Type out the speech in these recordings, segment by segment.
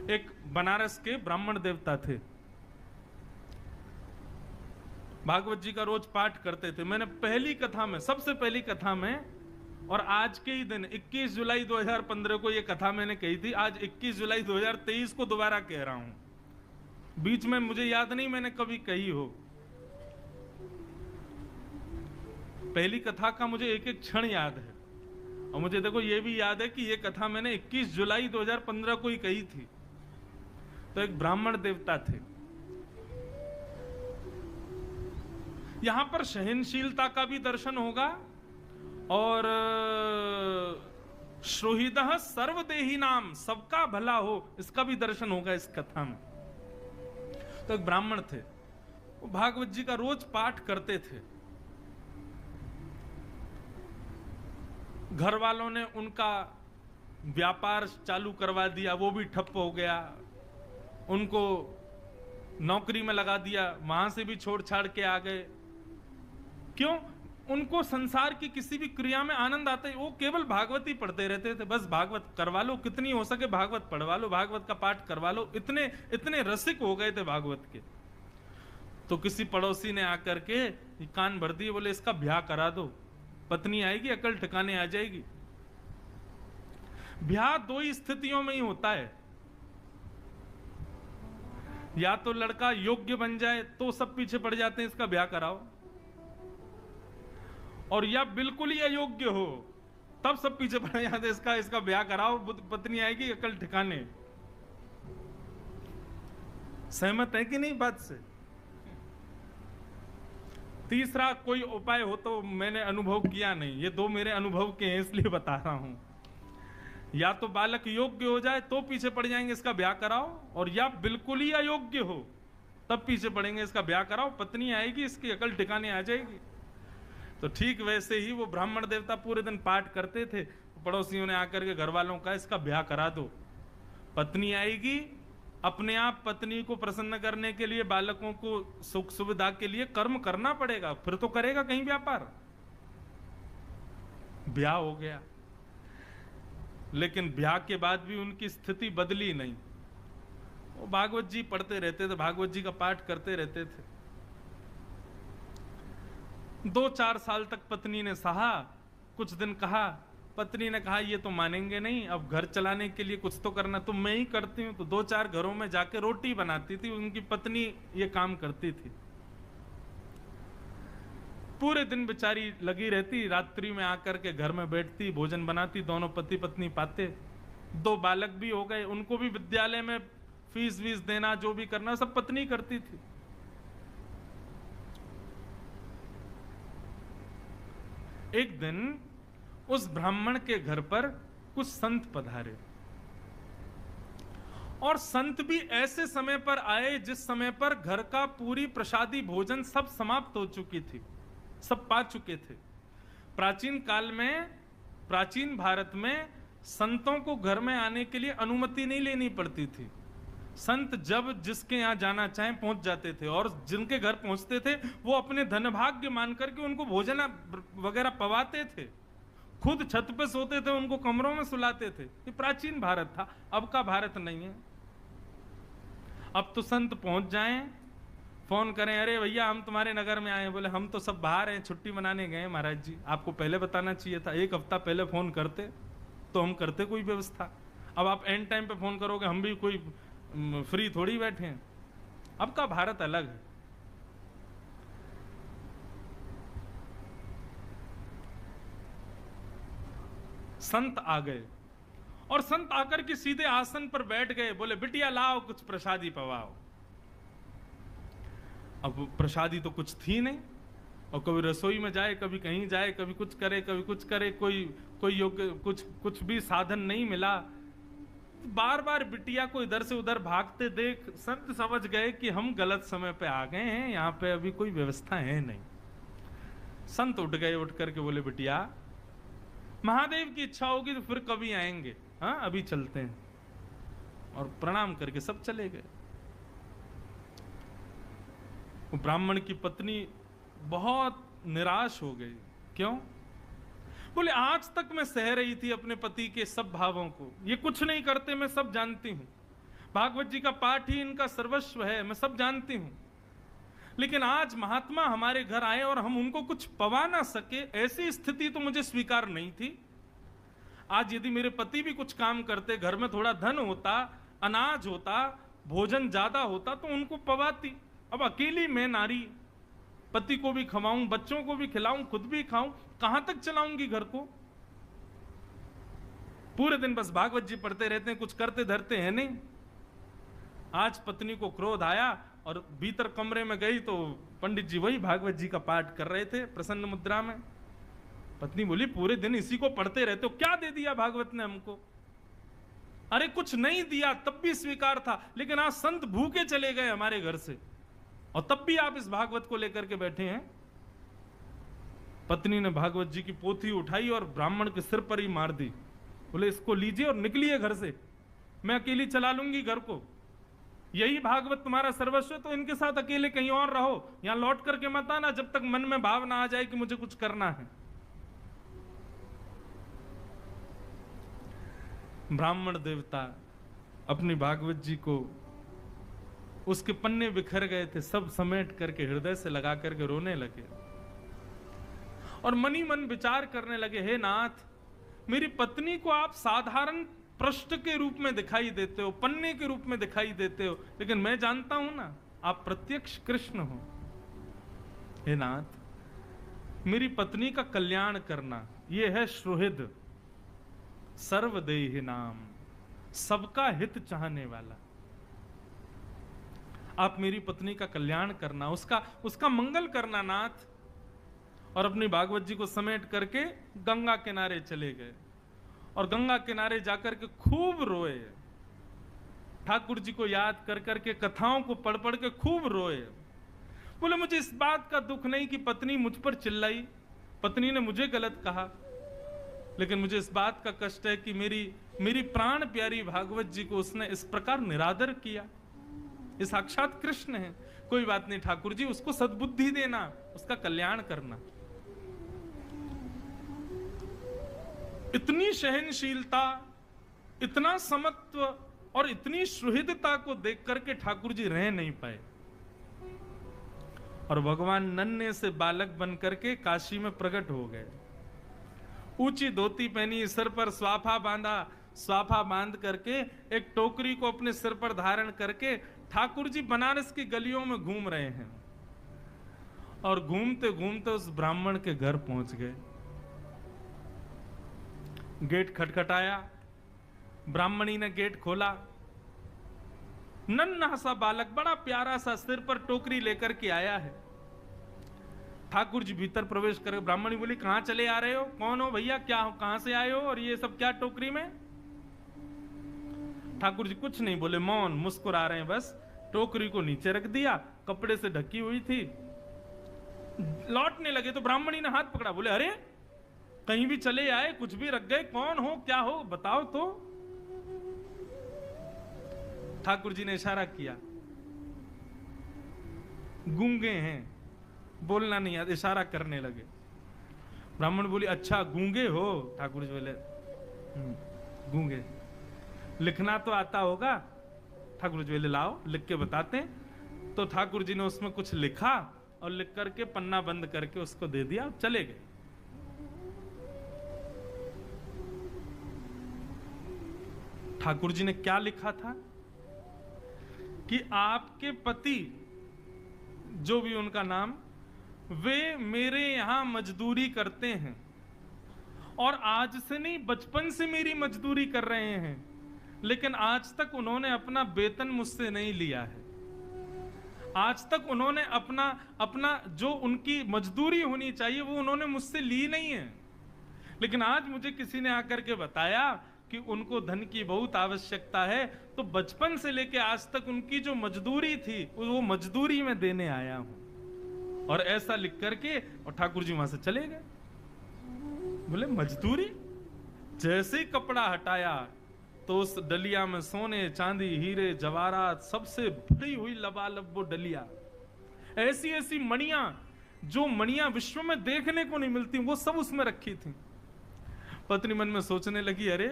एक बनारस के ब्राह्मण देवता थे, भागवत जी का रोज पाठ करते थे। मैंने पहली कथा में, सबसे पहली कथा में, और आज के ही दिन 21 जुलाई 2015 को ये कथा मैंने कही थी, आज 21 जुलाई 2023 को दोबारा कह रहा हूं। बीच में मुझे याद नहीं मैंने कभी कही हो। पहली कथा का मुझे एक एक क्षण याद है, और मुझे देखो ये भी याद है कि ये कथा मैंने 21 जुलाई 2015 को ही कही थी। तो एक ब्राह्मण देवता थे। यहां पर सहनशीलता का भी दर्शन होगा और श्रोहिदः सर्वदेही नाम, सबका भला हो, इसका भी दर्शन होगा इस कथा में। तो एक ब्राह्मण थे, वो भागवत जी का रोज पाठ करते थे। घर वालों ने उनका व्यापार चालू करवा दिया, वो भी ठप हो गया। उनको नौकरी में लगा दिया, वहां से भी छोड़ छाड़ के आ गए। क्यों? उनको संसार की किसी भी क्रिया में आनंद आता है, वो केवल भागवत ही पढ़ते रहते थे। बस भागवत करवा लो, कितनी हो सके भागवत पढ़वा लो, भागवत का पाठ करवा लो। इतने इतने रसिक हो गए थे भागवत के। तो किसी पड़ोसी ने आकर के कान भर दिए, बोले इसका ब्याह करा दो, पत्नी आएगी, अकल ठिकाने आ जाएगी। ब्याह दो ही स्थितियों में ही होता है, या तो लड़का योग्य बन जाए तो सब पीछे पड़ जाते हैं इसका ब्याह कराओ, और या बिल्कुल ही अयोग्य हो तब सब पीछे पड़ जाते हैं इसका ब्याह कराओ, पत्नी आएगी, अकल ठिकाने। सहमत है कि नहीं बात से? तीसरा कोई उपाय हो तो मैंने अनुभव किया नहीं, ये दो मेरे अनुभव के हैं इसलिए बता रहा हूं। या तो बालक योग्य हो जाए तो पीछे पड़ जाएंगे इसका ब्याह कराओ, और या बिल्कुल ही अयोग्य हो तब पीछे पड़ेंगे इसका ब्याह कराओ, पत्नी आएगी, इसकी अकल ठिकाने आ जाएगी। तो ठीक वैसे ही वो ब्राह्मण देवता पूरे दिन पाठ करते थे। पड़ोसियों ने आकर के घर वालों का इसका ब्याह करा दो, पत्नी आएगी, अपने आप पत्नी को प्रसन्न करने के लिए, बालकों को सुख सुविधा के लिए कर्म करना पड़ेगा, फिर तो करेगा कहीं व्यापार। ब्याह हो गया, लेकिन ब्याह के बाद भी उनकी स्थिति बदली नहीं। वो भागवत जी पढ़ते रहते थे, भागवत जी का पाठ करते रहते थे। 2-4 साल तक पत्नी ने सहा। कुछ दिन कहा, पत्नी ने कहा ये तो मानेंगे नहीं, अब घर चलाने के लिए कुछ तो करना, तो मैं ही करती हूं। तो 2-4 घरों में जाके रोटी बनाती थी, उनकी पत्नी ये काम करती थी। पूरे दिन बेचारी लगी रहती, रात्रि में आकर के घर में बैठती, भोजन बनाती, दोनों पति पत्नी पाते। 2 बालक भी हो गए, उनको भी विद्यालय में फीस वीस देना, जो भी करना सब पत्नी करती थी। एक दिन उस ब्राह्मण के घर पर कुछ संत पधारे, और संत भी ऐसे समय पर आए जिस समय पर घर का पूरी प्रसादी भोजन सब समाप्त हो चुकी थी, सब पा चुके थे। प्राचीन काल में, प्राचीन भारत में संतों को घर में आने के लिए अनुमति नहीं लेनी पड़ती थी। संत जब जिसके यहां जाना चाहें पहुंच जाते थे, और जिनके घर पहुंचते थे वो अपने धनभाग्य मान करके उनको भोजन वगैरह पवाते थे, खुद छत पे सोते थे, उनको कमरों में सुलाते थे। ये प्राचीन भारत था, अब का भारत नहीं है। अब तो संत पहुंच जाएं, फोन करें, अरे भैया हम तुम्हारे नगर में आए। बोले हम तो सब बाहर हैं, छुट्टी मनाने गए महाराज जी, आपको पहले बताना चाहिए था, 1 हफ्ता पहले फोन करते तो हम करते कोई व्यवस्था। अब आप एंड टाइम पे फोन करोगे, हम भी कोई फ्री थोड़ी बैठे हैं। अब का भारत अलग है। संत आ गए, और संत आकर के सीधे आसन पर बैठ गए। बोले बिटिया लाओ कुछ प्रसादी पवाओ। अब प्रसादी तो कुछ थी नहीं, और कभी रसोई में जाए, कभी कहीं जाए, कभी कुछ करे, कभी कुछ करे, कोई योग्य कुछ भी साधन नहीं मिला। बार बार बिटिया को इधर से उधर भागते देख संत समझ गए कि हम गलत समय पे आ गए हैं, यहां पे अभी कोई व्यवस्था है नहीं। संत उठ गए, उठ करके बोले बिटिया महादेव की इच्छा होगी तो फिर कभी आएंगे, हाँ अभी चलते हैं। और प्रणाम करके सब चले गए। ब्राह्मण की पत्नी बहुत निराश हो गई। क्यों? बोले आज तक मैं सह रही थी अपने पति के सब भावों को, ये कुछ नहीं करते, मैं सब जानती हूं। भागवत जी का पाठ ही इनका सर्वस्व है, मैं सब जानती हूं। लेकिन आज महात्मा हमारे घर आए और हम उनको कुछ पवा ना सके, ऐसी स्थिति तो मुझे स्वीकार नहीं थी। आज यदि मेरे पति भी कुछ काम करते, घर में थोड़ा धन होता, अनाज होता, भोजन ज्यादा होता, तो उनको पवाती। अब अकेली मैं नारी, पति को भी खवाऊं, बच्चों को भी खिलाऊं, खुद भी खाऊं, कहां तक चलाऊंगी घर को? पूरे दिन बस भागवत जी पढ़ते रहते हैं, कुछ करते धरते हैं नहीं। आज पत्नी को क्रोध आया और भीतर कमरे में गई तो पंडित जी वही भागवत जी का पाठ कर रहे थे प्रसन्न मुद्रा में। पत्नी बोली, पूरे दिन इसी को पढ़ते रहते हो, क्या दे दिया भागवत ने हमको? अरे कुछ नहीं दिया तब भी स्वीकार था, लेकिन आज संत भूखे चले गए हमारे घर से और तब भी आप इस भागवत को लेकर के बैठे हैं। पत्नी ने भागवत जी की पोथी उठाई और ब्राह्मण के सिर पर ही मार दी। बोले, इसको लीजिए और निकलिए घर से, मैं अकेली चला लूंगी घर को। यही भागवत तुम्हारा सर्वस्व है तो इनके साथ अकेले कहीं और रहो, यहां लौट करके मत आना जब तक मन में भाव ना आ जाए कि मुझे कुछ करना है। ब्राह्मण देवता अपनी भागवत जी को, उसके पन्ने बिखर गए थे, सब समेट करके हृदय से लगा करके रोने लगे और मनी मन विचार करने लगे, हे नाथ, मेरी पत्नी को आप साधारण पृष्ठ के रूप में दिखाई देते हो, पन्ने के रूप में दिखाई देते हो, लेकिन मैं जानता हूं ना आप प्रत्यक्ष कृष्ण हो। हे नाथ, मेरी पत्नी का कल्याण करना, यह है सुहृद सर्वदेहि नाम, सबका हित चाहने वाला। आप मेरी पत्नी का कल्याण करना, उसका मंगल करना नाथ। और अपनी भागवत जी को समेट करके गंगा किनारे चले गए और गंगा किनारे जाकर के खूब रोए, ठाकुर जी को याद कर करके, कथाओं को पढ़ पढ़ के खूब रोए। बोले, मुझे इस बात का दुख नहीं कि पत्नी मुझ पर चिल्लाई, पत्नी ने मुझे गलत कहा, लेकिन मुझे इस बात का कष्ट है कि मेरी प्राण प्यारी भागवत जी को उसने इस प्रकार निरादर किया। ये साक्षात कृष्ण है। कोई बात नहीं ठाकुर जी, उसको सद्बुद्धि देना, उसका कल्याण करना। इतनी सहनशीलता, इतना समत्व और इतनी सुहृदता को देख करके ठाकुर जी रह नहीं पाए और भगवान नन्हे से बालक बन करके काशी में प्रकट हो गए। ऊंची धोती पहनी, सिर पर स्वाफा बांधा, स्वाफा बांध करके एक टोकरी को अपने सिर पर धारण करके ठाकुर जी बनारस की गलियों में घूम रहे हैं और घूमते घूमते उस ब्राह्मण के घर पहुंच गए। गेट खटखटाया, ब्राह्मणी ने गेट खोला। नन्हा सा बालक, बड़ा प्यारा सा, सिर पर टोकरी लेकर के आया है। ठाकुर जी भीतर प्रवेश कर, ब्राह्मणी बोली, कहां चले आ रहे हो? कौन हो भैया? क्या हो? कहां से आए हो? और ये सब क्या टोकरी में? ठाकुर जी कुछ नहीं बोले, मौन, मुस्कुरा रहे हैं बस। टोकरी को नीचे रख दिया, कपड़े से ढकी हुई थी। लौटने लगे तो ब्राह्मणी ने हाथ पकड़ा, बोले, अरे कहीं भी चले आए, कुछ भी रख गए, कौन हो, क्या हो, बताओ तो। ठाकुर जी ने इशारा किया, गूंगे हैं, बोलना नहीं आता, इशारा करने लगे। ब्राह्मण बोली, अच्छा गूंगे हो? ठाकुर जी बोले, गूंगे, लिखना तो आता होगा? ठाकुर जी बोले, लाओ लिख के बताते हैं। तो ठाकुर जी ने उसमें कुछ लिखा और लिख करके पन्ना बंद करके उसको दे दिया, चले गए। ठाकुर जी ने क्या लिखा था कि आपके पति, जो भी उनका नाम, वे मेरे यहां मजदूरी करते हैं और आज से नहीं, बचपन से मेरी मजदूरी कर रहे हैं, लेकिन आज तक उन्होंने अपना वेतन मुझसे नहीं लिया है। आज तक उन्होंने अपना जो उनकी मजदूरी होनी चाहिए वो उन्होंने मुझसे ली नहीं है। लेकिन आज मुझे किसी ने आकर के बताया कि उनको धन की बहुत आवश्यकता है, तो बचपन से लेके आज तक उनकी जो मजदूरी थी वो मजदूरी में देने आया हूं। और ऐसा लिख करके और ठाकुर जी वहां से चले गए। बोले, मजदूरी? जैसे ही कपड़ा हटाया तो उस डलिया में सोने, चांदी, हीरे, जवाहरात, सबसे भरी हुई लबालब वो डलिया, ऐसी ऐसी मणियां, जो मणियां विश्व में देखने को नहीं मिलती, वो सब उसमें रखी थी। पत्नी मन में सोचने लगी, अरे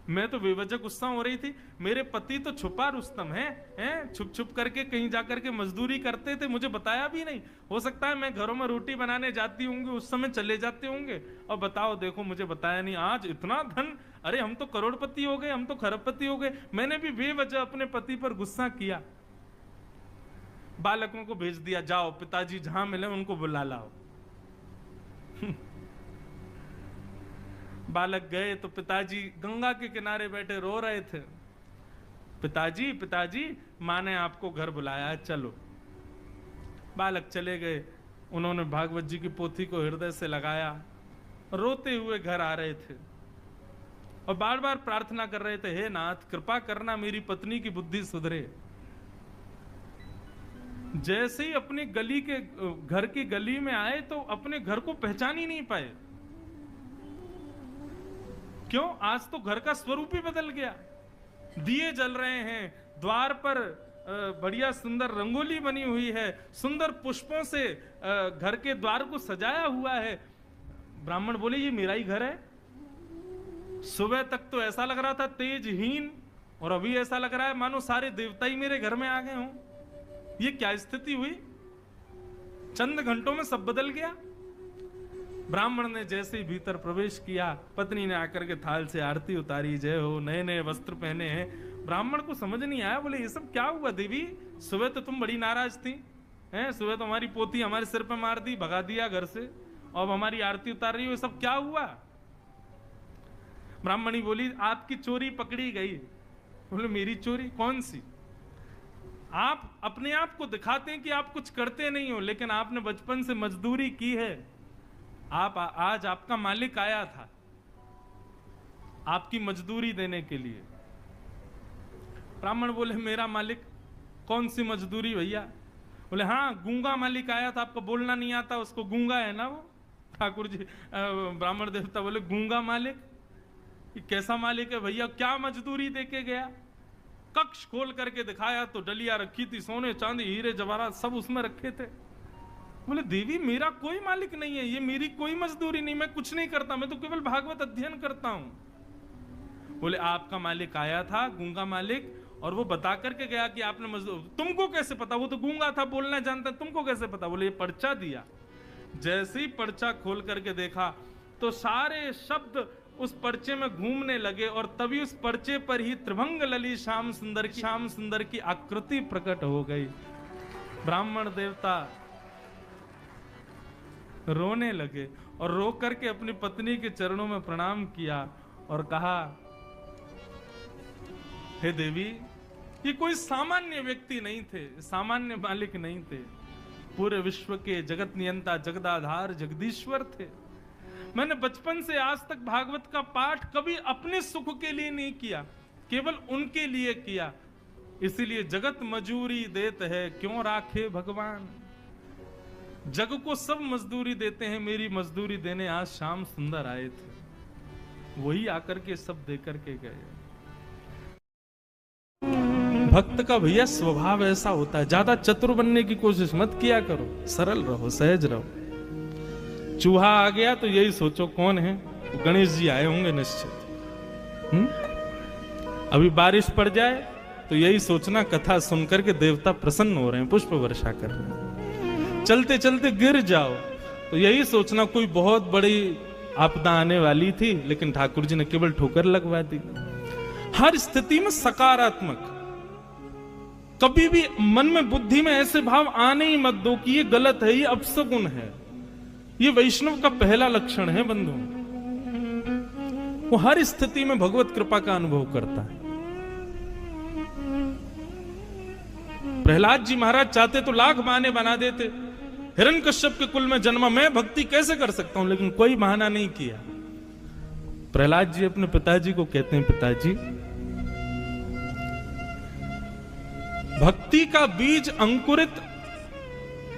मैं तो बेवजह गुस्सा हो रही थी, मेरे पति तो छुपा रुस्तम हैं, छुप छुप करके कहीं जाकर के मजदूरी करते थे, मुझे बताया भी नहीं। हो सकता है मैं घरों में रोटी बनाने जाती होंगी, उस समय चले जाते होंगे, और बताओ देखो मुझे बताया नहीं। आज इतना धन, अरे हम तो करोड़पति हो गए, हम तो खरबपति हो गए। मैंने भी बेवजह अपने पति पर गुस्सा किया। बालकों को भेज दिया, जाओ पिताजी जहां मिले उनको बुला लाओ। बालक गए तो पिताजी गंगा के किनारे बैठे रो रहे थे। पिताजी पिताजी, माँ ने आपको घर बुलाया है, चलो। बालक चले गए, उन्होंने भागवत जी की पोथी को हृदय से लगाया, रोते हुए घर आ रहे थे और बार बार प्रार्थना कर रहे थे, हे नाथ कृपा करना मेरी पत्नी की बुद्धि सुधरे। जैसे ही अपनी गली के घर की गली में आए तो अपने घर को पहचान ही नहीं पाए। क्यों? आज तो घर का स्वरूप ही बदल गया। दिए जल रहे हैं, द्वार पर बढ़िया सुंदर रंगोली बनी हुई है, सुंदर पुष्पों से घर के द्वार को सजाया हुआ है। ब्राह्मण बोले ये मेरा ही घर है। सुबह तक तो ऐसा लग रहा था तेजहीन, और अभी ऐसा लग रहा है मानो सारे देवता ही मेरे घर में आ गए हों। ये क्या स्थिति हुई? चंद घंटों में सब बदल गया। ब्राह्मण ने जैसे ही भीतर प्रवेश किया, पत्नी ने आकर के थाल से आरती उतारी, जय हो, नए नए वस्त्र पहने हैं। ब्राह्मण को समझ नहीं आया, बोले ये सब क्या हुआ देवी? सुबह तो तुम बड़ी नाराज थी, हैं? सुबह तो हमारी पोती हमारे सिर पे मार दी, भगा दिया घर से, और हमारी आरती उतार रही हो, ये सब क्या हुआ? ब्राह्मणी बोली आपकी चोरी पकड़ी गई। बोले मेरी चोरी? कौन सी? आप अपने आप को दिखाते हैं कि आप कुछ करते नहीं हो, लेकिन आपने बचपन से मजदूरी की है। आज आपका मालिक आया था आपकी मजदूरी देने के लिए। ब्राह्मण बोले मेरा मालिक? कौन सी मजदूरी भैया? बोले हाँ, गूंगा मालिक आया था, आपको बोलना नहीं आता, उसको गूंगा है ना वो। ठाकुर जी ब्राह्मण देवता बोले गूंगा मालिक? ये कैसा मालिक है भैया? क्या मजदूरी देके गया? कक्ष खोल करके दिखाया तो डलिया रखी थी, सोने चांदी हीरे जवाहरात सब उसमें रखे थे। बोले देवी मेरा कोई मालिक नहीं है, ये मेरी कोई मजदूरी नहीं, मैं कुछ नहीं करता, मैं तो केवल भागवत अध्ययन करता हूं। बोले आपका मालिक आया था, गूंगा मालिक, और वो बता करके गया कि आपने मजदूर। तुमको कैसे पता? वो तो गूंगा था, बोलना जानता, तुमको कैसे पता? बोले ये पर्चा दिया। जैसे ही पर्चा खोल करके देखा तो सारे शब्द उस पर्चे में घूमने लगे, और तभी उस पर्चे पर ही त्रिभंग लली श्याम सुंदर की आकृति प्रकट हो गई। ब्राह्मण देवता रोने लगे और रो करके अपनी पत्नी के चरणों में प्रणाम किया और कहा, हे देवी, ये कोई सामान्य व्यक्ति नहीं थे, सामान्य मालिक नहीं थे, पूरे विश्व के जगत नियंता, जगदाधार, जगदीश्वर थे। मैंने बचपन से आज तक भागवत का पाठ कभी अपने सुख के लिए नहीं किया, केवल उनके लिए किया। इसीलिए जगत मजूरी देत है, क्यों राखे भगवान। जग को सब मजदूरी देते हैं, मेरी मजदूरी देने आज श्याम सुंदर आए थे, वही आकर के सब दे करके गए। भक्त का भैया स्वभाव ऐसा होता है, ज्यादा चतुर बनने की कोशिश मत किया करो, सरल रहो, सहज रहो। चूहा आ गया तो यही सोचो कौन है, तो गणेश जी आए होंगे निश्चित। अभी बारिश पड़ जाए तो यही सोचना कथा सुनकर के देवता प्रसन्न हो रहे हैं, पुष्प वर्षा कर रहे हैं। चलते चलते गिर जाओ तो यही सोचना कोई बहुत बड़ी आपदा आने वाली थी, लेकिन ठाकुर जी ने केवल ठोकर लगवा दी। हर स्थिति में सकारात्मक, कभी भी मन में बुद्धि में ऐसे भाव आने ही मत दो कि ये गलत है, ये अपशगुन है। ये वैष्णव का पहला लक्षण है बंधु, वो हर स्थिति में भगवत कृपा का अनुभव करता है। प्रहलाद जी महाराज चाहते तो लाख बहाने बना देते, हिरण्यकश्यप के कुल में जन्मा, मैं भक्ति कैसे कर सकता हूं, लेकिन कोई बहाना नहीं किया। प्रहलाद जी अपने पिताजी को कहते हैं, पिताजी भक्ति का बीज अंकुरित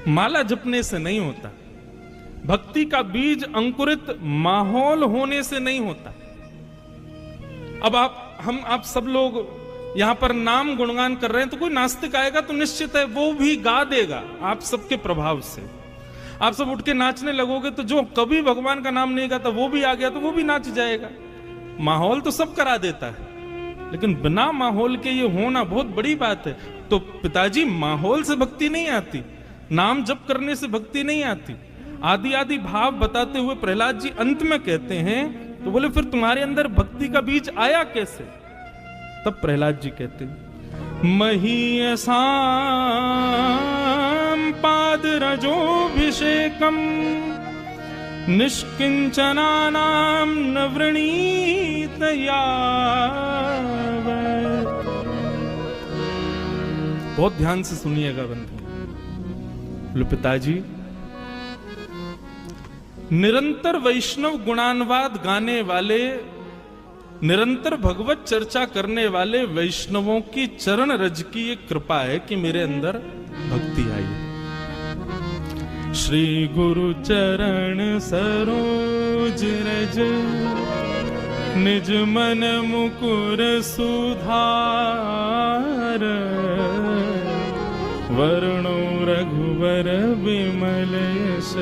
माला जपने से नहीं होता, भक्ति का बीज अंकुरित माहौल होने से नहीं होता। अब आप सब लोग यहां पर नाम गुणगान कर रहे हैं, तो कोई नास्तिक आएगा तो निश्चित है वो भी गा देगा आप सबके प्रभाव से। आप सब उठ के नाचने लगोगे तो जो कभी भगवान का नाम नहीं गाता वो भी आ गया तो वो भी नाच जाएगा। माहौल तो सब करा देता है, लेकिन बिना माहौल के ये होना बहुत बड़ी बात है। तो पिताजी माहौल से भक्ति नहीं आती, नाम जप करने से भक्ति नहीं आती। आदि आदि भाव बताते हुए प्रहलाद जी अंत में कहते हैं, तो बोले फिर तुम्हारे अंदर भक्ति का बीज आया कैसे? तब प्रहलाद जी कहते हैं, महीयसाम पाद रजोभिषेकम निष्किंचनानाम न वृणीत यावत्। बहुत ध्यान से सुनिएगा बंधु। बोले पिताजी, निरंतर वैष्णव गुणानुवाद गाने वाले, निरंतर भगवत चर्चा करने वाले वैष्णवों की चरण रज की ये कृपा है कि मेरे अंदर भक्ति आई। श्री गुरु चरण सरोज रज निज मन मुकुर सुधार, वरुणो रघुवर विमल यश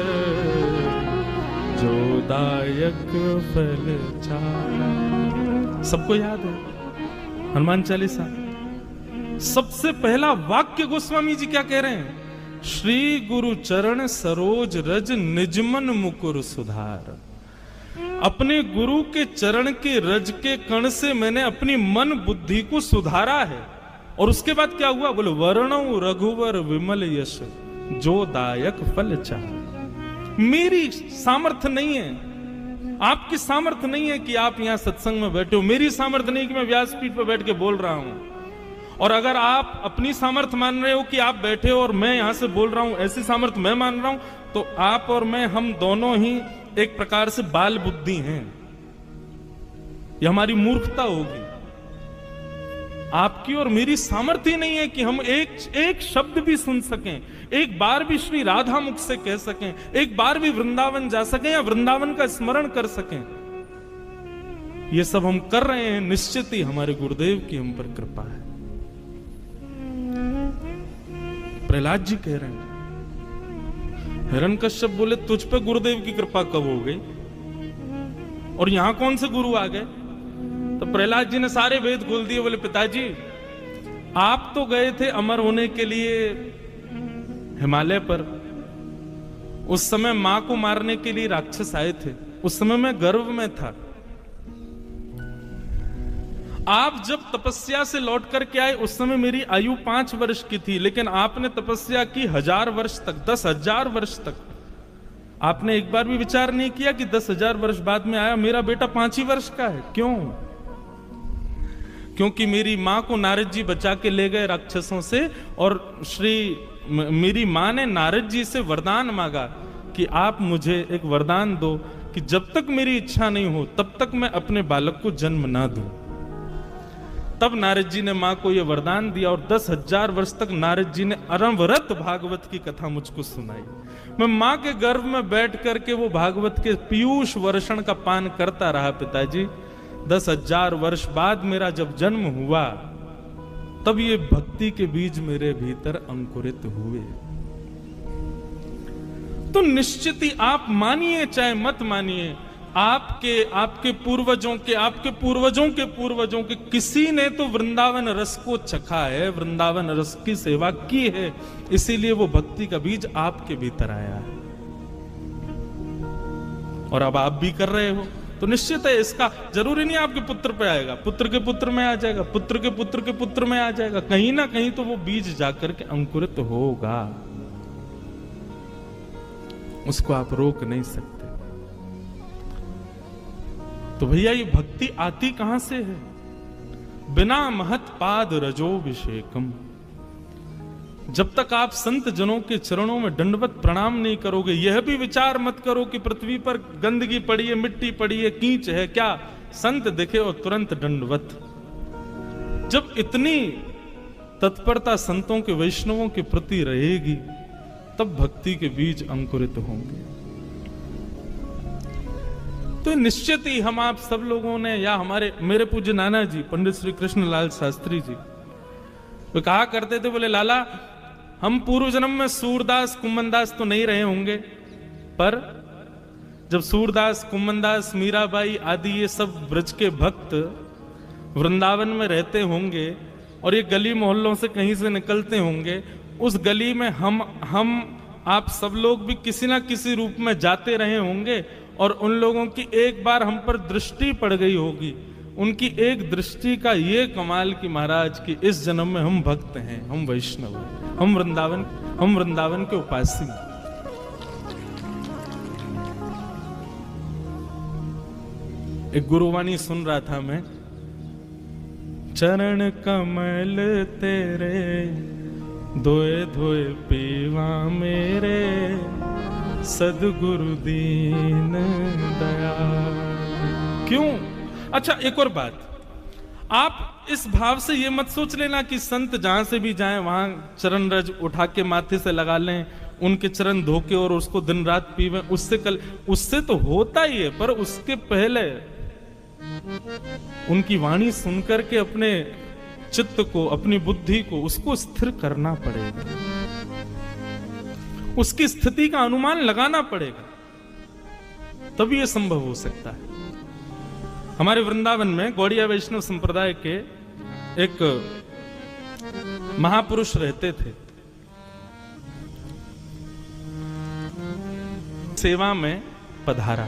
जो दायक फल चारा। सबको याद है हनुमान चालीसा। सबसे पहला वाक्य गोस्वामी जी क्या कह रहे हैं? श्री गुरु चरण सरोज रज निजमन मुकुर सुधार। अपने गुरु के चरण के रज के कण से मैंने अपनी मन बुद्धि को सुधारा है। और उसके बाद क्या हुआ? बोले वर्णो रघुवर विमल यश जो दायक फल चाह। मेरी सामर्थ्य नहीं है, आपकी सामर्थ्य नहीं है कि आप यहां सत्संग में बैठे हो। मेरी सामर्थ्य नहीं कि मैं व्यासपीठ पर बैठ के बोल रहा हूं। और अगर आप अपनी सामर्थ्य मान रहे हो कि आप बैठे हो और मैं यहां से बोल रहा हूं, ऐसी सामर्थ्य मैं मान रहा हूं, तो आप और मैं, हम दोनों ही एक प्रकार से बाल बुद्धि हैं। यह हमारी मूर्खता होगी। आपकी और मेरी सामर्थ्य ही नहीं है कि हम एक शब्द भी सुन सकें, एक बार भी श्री राधा मुख से कह सकें, एक बार भी वृंदावन जा सकें या वृंदावन का स्मरण कर सकें। ये सब हम कर रहे हैं, निश्चित ही हमारे गुरुदेव की हम पर कृपा है। प्रहलाद जी कह रहे हैं, हिरण्यकश्यप बोले तुझ पे गुरुदेव की कृपा कब हो गई और यहां कौन से गुरु आ गए? तो प्रहलाद जी ने सारे वेद खोल दिए। बोले पिताजी, आप तो गए थे अमर होने के लिए हिमालय पर। उस समय मां को मारने के लिए राक्षस आए थे। उस समय मैं गर्भ में था। आप जब तपस्या से लौट करके आए उस समय मेरी आयु 5 वर्ष की थी, लेकिन आपने तपस्या की 1000 वर्ष तक, 10,000 वर्ष तक। आपने एक बार भी विचार नहीं किया कि 10,000 वर्ष बाद में आया मेरा बेटा 5 ही वर्ष का है। क्यों? क्योंकि मेरी मां को नारद जी बचा के ले गए राक्षसों से, और मेरी मां ने नारद जी से वरदान मांगा कि आप मुझे एक वरदान दो कि जब तक मेरी इच्छा नहीं हो तब तक मैं अपने बालक को जन्म ना दूं। तब नारद जी ने मां को यह वरदान दिया और 10,000 वर्ष तक नारद जी ने अनवरत भागवत की कथा मुझको सुनाई। मैं मां के गर्भ में बैठ करके वो भागवत के पीयूष वर्षण का पान करता रहा पिताजी। 10,000 वर्ष बाद मेरा जब जन्म हुआ तब ये भक्ति के बीज मेरे भीतर अंकुरित हुए। तो निश्चित ही आप मानिए चाहे मत मानिए, आपके पूर्वजों के पूर्वजों के किसी ने तो वृंदावन रस को चखा है, वृंदावन रस की सेवा की है, इसीलिए वो भक्ति का बीज आपके भीतर आया है। और अब आप भी कर रहे हो, तो निश्चित है इसका जरूरी नहीं आपके पुत्र पे आएगा, पुत्र के पुत्र में आ जाएगा, पुत्र के पुत्र के पुत्र में आ जाएगा, कहीं ना कहीं तो वो बीज जाकर के अंकुरित होगा। उसको आप रोक नहीं सकते। तो भैया ये भक्ति आती कहां से है? बिना महत पाद रजोभिषेकम। जब तक आप संत जनों के चरणों में दंडवत प्रणाम नहीं करोगे, यह भी विचार मत करो कि पृथ्वी पर गंदगी पड़ी है, मिट्टी पड़ी है, कीच है, क्या संत दिखे और तुरंत दंडवत। जब इतनी तत्परता संतों के, वैष्णवों के प्रति रहेगी, तब भक्ति के बीज अंकुरित होंगे। तो निश्चित ही हम आप सब लोगों ने, या मेरे पूज्य नाना जी पंडित श्री कृष्णलाल शास्त्री जी, वो कहा करते थे, बोले लाला हम पूर्व जन्म में सूरदास कुंभनदास तो नहीं रहे होंगे, पर जब सूरदास, कुम्मनदास, मीराबाई आदि ये सब ब्रज के भक्त वृंदावन में रहते होंगे और ये गली मोहल्लों से कहीं से निकलते होंगे, उस गली में हम आप सब लोग भी किसी ना किसी रूप में जाते रहे होंगे और उन लोगों की एक बार हम पर दृष्टि पड़ गई होगी। उनकी एक दृष्टि का ये कमाल कि महाराज की इस जन्म में हम भक्त हैं, हम वैष्णव हैं, हम वृंदावन के उपासी हैं। एक गुरुवाणी सुन रहा था मैं, चरण कमल तेरे धोए धोए पीवा मेरे, सदगुरु दीन दयाल। क्यों? अच्छा, एक और बात, आप इस भाव से ये मत सोच लेना कि संत जहां से भी जाएं वहां चरण रज उठा के माथे से लगा लें, उनके चरण धो के और उसको दिन रात पीवें। उससे तो होता ही है, पर उसके पहले उनकी वाणी सुनकर के अपने चित्त को, अपनी बुद्धि को, उसको स्थिर करना पड़ेगा, उसकी स्थिति का अनुमान लगाना पड़ेगा, तभी यह संभव हो सकता है। हमारे वृंदावन में गौड़िया वैष्णव संप्रदाय के एक महापुरुष रहते थे, सेवा में पधारा,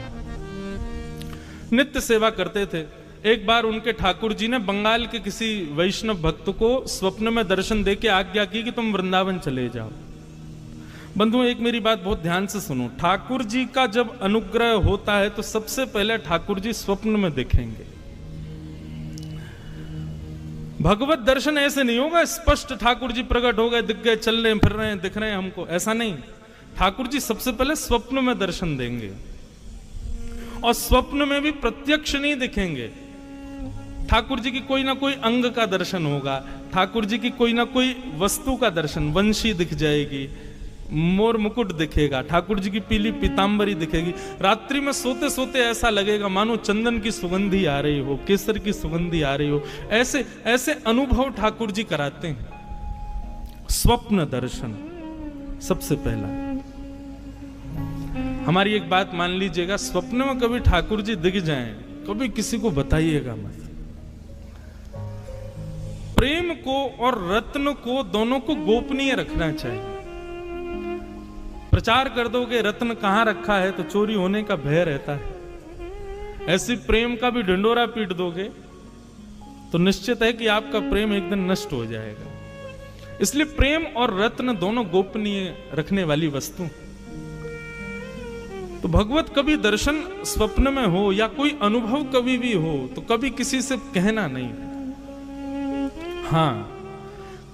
नित्य सेवा करते थे। एक बार उनके ठाकुर जी ने बंगाल के किसी वैष्णव भक्त को स्वप्न में दर्शन देके आज्ञा की कि तुम वृंदावन चले जाओ। बंधुओं, एक मेरी बात बहुत ध्यान से सुनो, ठाकुर जी का जब अनुग्रह होता है तो सबसे पहले ठाकुर जी स्वप्न में दिखेंगे। भगवत दर्शन ऐसे नहीं होगा स्पष्ट ठाकुर जी प्रकट हो गए, दिख गए, चल रहे फिर रहे हैं, दिख रहे हैं हमको, ऐसा नहीं। ठाकुर जी सबसे पहले स्वप्न में दर्शन देंगे, और स्वप्न में भी प्रत्यक्ष नहीं दिखेंगे। ठाकुर जी की कोई ना कोई अंग का दर्शन होगा, ठाकुर जी की कोई ना कोई वस्तु का दर्शन, वंशी दिख जाएगी, मोर मुकुट दिखेगा, ठाकुर जी की पीली पीतांबरी दिखेगी। रात्रि में सोते सोते ऐसा लगेगा मानो चंदन की सुगंधी आ रही हो, केसर की सुगंधी आ रही हो। ऐसे ऐसे अनुभव ठाकुर जी कराते हैं। स्वप्न दर्शन सबसे पहला। हमारी एक बात मान लीजिएगा, स्वप्न में कभी ठाकुर जी दिख जाएं, कभी किसी को बताइएगा मत। प्रेम को और रत्न को दोनों को गोपनीय रखना चाहिए। प्रचार कर दोगे रत्न कहां रखा है तो चोरी होने का भय रहता है। ऐसी प्रेम का भी ढिंडोरा पीट दोगे तो निश्चित है कि आपका प्रेम एक दिन नष्ट हो जाएगा। इसलिए प्रेम और रत्न दोनों गोपनीय रखने वाली वस्तु। तो भगवत कभी दर्शन स्वप्न में हो या कोई अनुभव कभी भी हो तो कभी किसी से कहना नहीं। हाँ,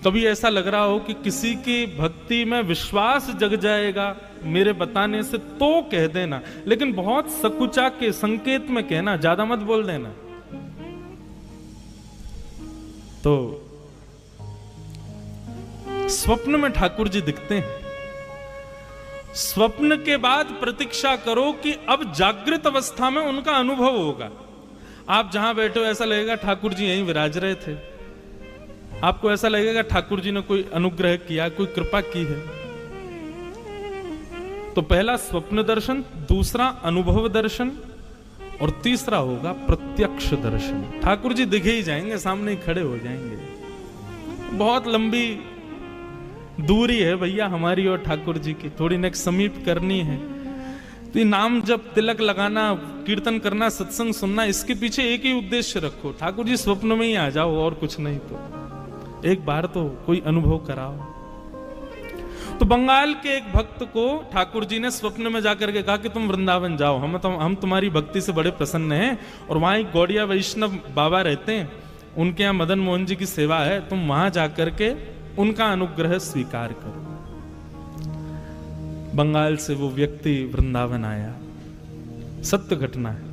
कभी ऐसा लग रहा हो कि किसी की भक्ति में विश्वास जग जाएगा मेरे बताने से, तो कह देना, लेकिन बहुत सकुचा के संकेत में कहना, ज्यादा मत बोल देना। तो स्वप्न में ठाकुर जी दिखते हैं। स्वप्न के बाद प्रतीक्षा करो कि अब जागृत अवस्था में उनका अनुभव होगा। आप जहां बैठे हो ऐसा लगेगा ठाकुर जी यहीं विराज रहे थे। आपको ऐसा लगेगा ठाकुर जी ने कोई अनुग्रह किया, कोई कृपा की है। तो पहला स्वप्न दर्शन, दूसरा अनुभव दर्शन, और तीसरा होगा प्रत्यक्ष दर्शन। ठाकुर जी दिखे ही जाएंगे, सामने ही खड़े हो जाएंगे। बहुत लंबी दूरी है भैया हमारी और ठाकुर जी की, थोड़ी नेक समीप करनी है। तो ये नाम जब तिलक लगाना, कीर्तन करना, सत्संग सुनना, इसके पीछे एक ही उद्देश्य रखो, ठाकुर जी स्वप्न में ही आ जाओ, और कुछ नहीं। तो एक बार तो कोई अनुभव कराओ। तो बंगाल के एक भक्त को ठाकुर जी ने स्वप्न में जाकर के कहा कि तुम वृंदावन जाओ, हम तुम्हारी भक्ति से बड़े प्रसन्न हैं, और वहां एक गौड़िया वैष्णव बाबा रहते हैं, उनके यहाँ मदन मोहन जी की सेवा है, तुम वहां जाकर के उनका अनुग्रह स्वीकार करो। बंगाल से वो व्यक्ति वृंदावन आया, सत्य घटना है।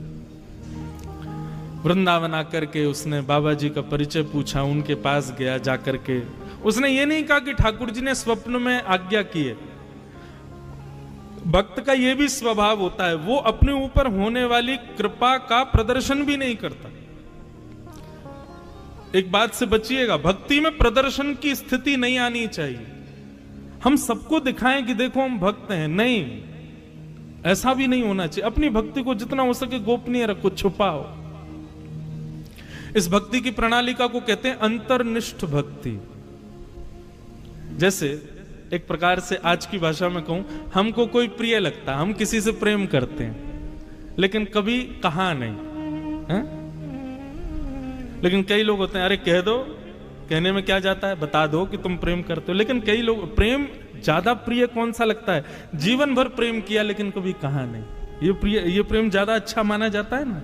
वृंदावन आकर के उसने बाबा जी का परिचय पूछा, उनके पास गया, जाकर के उसने ये नहीं कहा कि ठाकुर जी ने स्वप्न में आज्ञा की है। भक्त का ये भी स्वभाव होता है, वो अपने ऊपर होने वाली कृपा का प्रदर्शन भी नहीं करता। एक बात से बचिएगा, भक्ति में प्रदर्शन की स्थिति नहीं आनी चाहिए। हम सबको दिखाएं कि देखो हम भक्त हैं, नहीं। ऐसा भी नहीं होना चाहिए। अपनी भक्ति को जितना हो सके गोपनीय रखो, छुपाओ। इस भक्ति की प्रणालिका को कहते हैं अंतर्निष्ठ भक्ति। जैसे एक प्रकार से आज की भाषा में कहूं, हमको कोई प्रिय लगता, हम किसी से प्रेम करते हैं लेकिन कभी कहा नहीं है? लेकिन कई लोग होते हैं, अरे कह दो, कहने में क्या जाता है, बता दो कि तुम प्रेम करते हो। लेकिन कई लोग, प्रेम ज्यादा प्रिय कौन सा लगता है, जीवन भर प्रेम किया लेकिन कभी कहा नहीं, ये प्रेम ज्यादा अच्छा माना जाता है ना।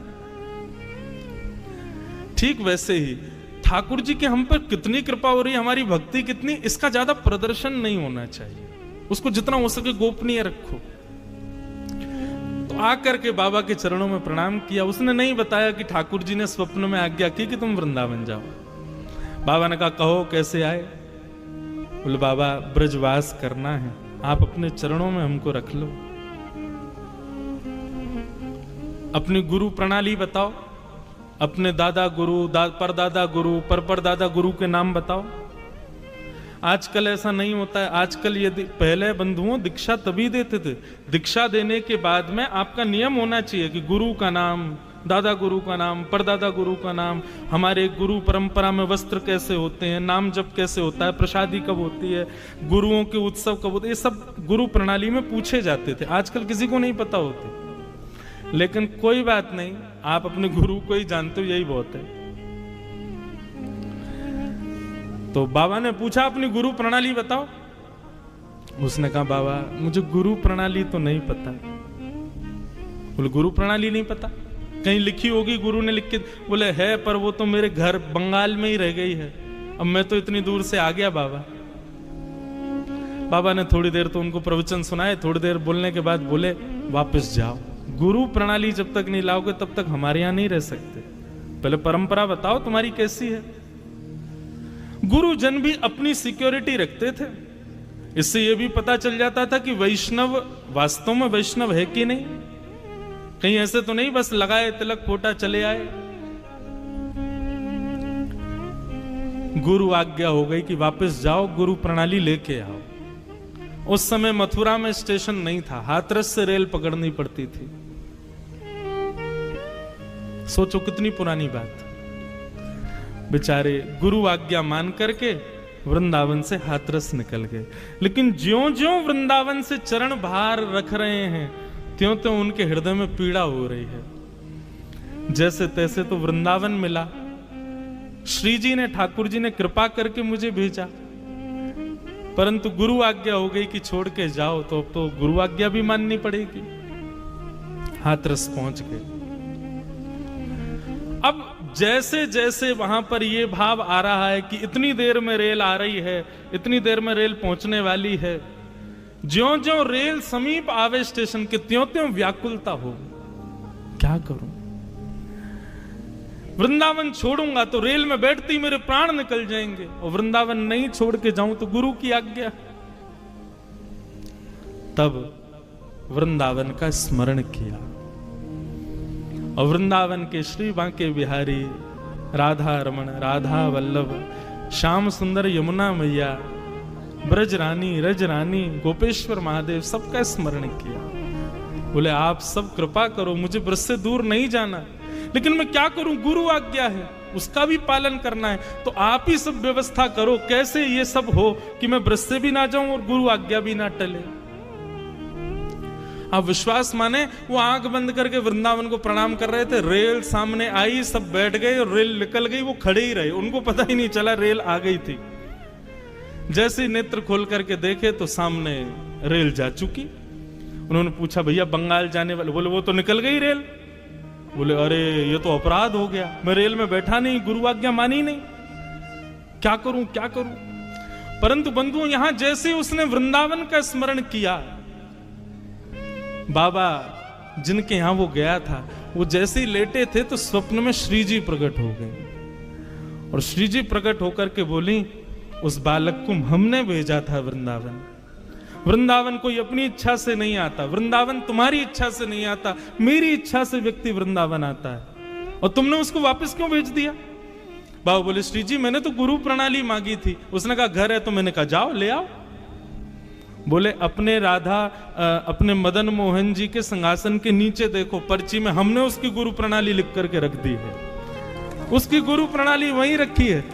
ठीक वैसे ही ठाकुर जी के हम पर कितनी कृपा हो रही है, हमारी भक्ति कितनी, इसका ज्यादा प्रदर्शन नहीं होना चाहिए। उसको जितना हो सके गोपनीय रखो। तो आकर के बाबा के चरणों में प्रणाम किया। उसने नहीं बताया कि ठाकुर जी ने स्वप्न में आज्ञा की कि तुम वृंदावन जाओ। बाबा ने कहा कहो कैसे आए। बोले बाबा ब्रजवास करना है, आप अपने चरणों में हमको रख लो। अपनी गुरु प्रणाली बताओ, अपने दादा गुरु, परदादा गुरु, परदादा गुरु के नाम बताओ। आजकल ऐसा नहीं होता है। आजकल यदि पहले बंधुओं दीक्षा तभी देते थे, दीक्षा देने के बाद में आपका नियम होना चाहिए कि गुरु का नाम, दादा गुरु का नाम, परदादा गुरु का नाम, हमारे गुरु परंपरा में वस्त्र कैसे होते हैं, नाम जप कैसे होता है, प्रसादी कब होती है, गुरुओं के उत्सव कब होते हैं, ये सब गुरु प्रणाली में पूछे जाते थे। आजकल किसी को नहीं पता होते। लेकिन कोई बात नहीं, आप अपने गुरु को ही जानते हो, यही बहुत है। तो बाबा ने पूछा अपनी गुरु प्रणाली बताओ। उसने कहा बाबा मुझे गुरु प्रणाली तो नहीं पता। बोले गुरु प्रणाली नहीं पता, कहीं लिखी होगी, गुरु ने लिख के। बोले है, पर वो तो मेरे घर बंगाल में ही रह गई है, अब मैं तो इतनी दूर से आ गया बाबा। बाबा ने थोड़ी देर तो उनको प्रवचन सुनाए, थोड़ी देर बोलने के बाद बोले वापस जाओ, गुरु प्रणाली जब तक नहीं लाओगे तब तक हमारे यहां नहीं रह सकते। पहले परंपरा बताओ तुम्हारी कैसी है। गुरुजन भी अपनी सिक्योरिटी रखते थे। इससे यह भी पता चल जाता था कि वैष्णव वास्तव में वैष्णव है कि नहीं। कहीं ऐसे तो नहीं बस लगाए तिलक फोटा चले आए। गुरु आज्ञा हो गई कि वापस जाओ, गुरु प्रणाली लेके आओ। उस समय मथुरा में स्टेशन नहीं था, हाथरस से रेल पकड़नी पड़ती थी। सोचो कितनी पुरानी बात। बेचारे गुरु आज्ञा मान करके वृंदावन से हाथरस निकल गए। लेकिन ज्यों ज्यों वृंदावन से चरण भार रख रहे हैं, त्यों त्यों उनके हृदय में पीड़ा हो रही है। जैसे तैसे तो वृंदावन मिला। श्री जी ने, ठाकुर जी ने कृपा करके मुझे भेजा, परंतु गुरु आज्ञा हो गई कि छोड़ के जाओ, तो अब तो गुरु आज्ञा भी माननी पड़ेगी। हाथरस पहुंच गए। अब जैसे जैसे वहां पर ये भाव आ रहा है कि इतनी देर में रेल आ रही है, इतनी देर में रेल पहुंचने वाली है, ज्यों ज्यों रेल समीप आवे स्टेशन के, त्यों त्यों व्याकुलता हो। क्या करूं, वृंदावन छोड़ूंगा तो रेल में बैठते ही मेरे प्राण निकल जाएंगे, और वृंदावन नहीं छोड़ के जाऊं तो गुरु की आज्ञा। तब वृंदावन का स्मरण किया, और वृंदावन के श्री बांके बिहारी, राधा रमण, राधा वल्लभ, श्याम सुंदर, यमुना मैया, ब्रज रानी, रज रानी, गोपेश्वर महादेव, सबका स्मरण किया। बोले आप सब कृपा करो, मुझे ब्रज से दूर नहीं जाना, लेकिन मैं क्या करूं, गुरु आज्ञा है, उसका भी पालन करना है, तो आप ही सब व्यवस्था करो, कैसे ये सब हो कि मैं ब्रज से भी ना जाऊं और गुरु आज्ञा भी ना टले। आप विश्वास माने, वो आंख बंद करके वृंदावन को प्रणाम कर रहे थे, रेल सामने आई, सब बैठ गए और रेल निकल गई, वो खड़े ही रहे, उनको पता ही नहीं चला रेल आ गई थी। जैसे ही नेत्र खोल करके देखे तो सामने रेल जा चुकी। उन्होंने पूछा भैया बंगाल जाने वाले? बोले वो तो निकल गई रेल। बोले अरे ये तो अपराध हो गया, मैं रेल में बैठा नहीं, गुरु आज्ञा मानी नहीं, क्या करूं क्या करूं। परंतु बंधुओं, यहां जैसे उसने वृंदावन का स्मरण किया, बाबा जिनके यहां वो गया था, वो जैसे ही लेटे थे तो स्वप्न में श्री जी प्रकट हो गए, और श्री जी प्रकट होकर के बोली उस बालक को हमने भेजा था वृंदावन। वृंदावन कोई अपनी इच्छा से नहीं आता, वृंदावन तुम्हारी इच्छा से नहीं आता, मेरी इच्छा से व्यक्ति वृंदावन आता है, और तुमने उसको वापस क्यों भेज दिया? बाबा बोले श्री जी मैंने तो गुरु प्रणाली मांगी थी। उसने कहा घर है, तो मैंने कहा जाओ ले आओ। बोले अपने राधा अपने मदन मोहन जी के सिंहासन के नीचे देखो, पर्ची में हमने उसकी गुरु प्रणाली लिख करके रख दी है, उसकी गुरु प्रणाली वहीं रखी है,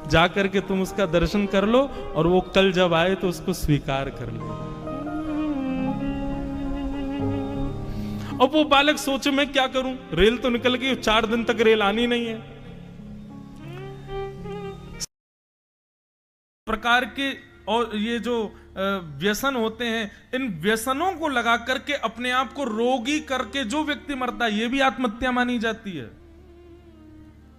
जाकर के तुम उसका दर्शन कर लो और वो कल जब आए तो उसको स्वीकार कर लो। अब वो बालक सोचे मैं क्या करूं, रेल तो निकल गई, 4 दिन तक रेल आनी नहीं है। प्रकार के और ये जो व्यसन होते हैं, इन व्यसनों को लगा करके अपने आप को रोगी करके जो व्यक्ति मरता है, ये भी आत्महत्या मानी जाती है।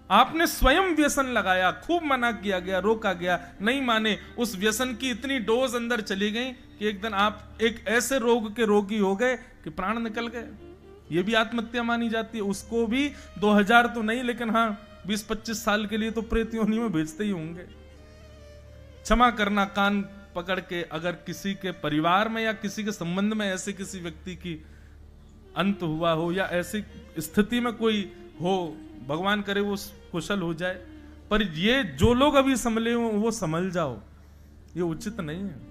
आपने स्वयं व्यसन लगाया, खूब मना किया गया, रोका गया, नहीं माने, उस व्यसन की इतनी डोज अंदर चली गई कि एक दिन आप एक ऐसे रोग के रोगी हो गए कि प्राण निकल गए, ये भी आत्महत्या मानी जाती है। उसको भी 2000 तो नहीं, लेकिन हाँ 20-25 साल के लिए तो प्रेत योनि में भेजते ही होंगे। क्षमा करना कान पकड़ के, अगर किसी के परिवार में या किसी के संबंध में ऐसे किसी व्यक्ति की अंत हुआ हो या ऐसी स्थिति में कोई हो, भगवान करे वो कुशल हो जाए, पर ये जो लोग अभी संभले हो वो संभल जाओ, ये उचित नहीं है।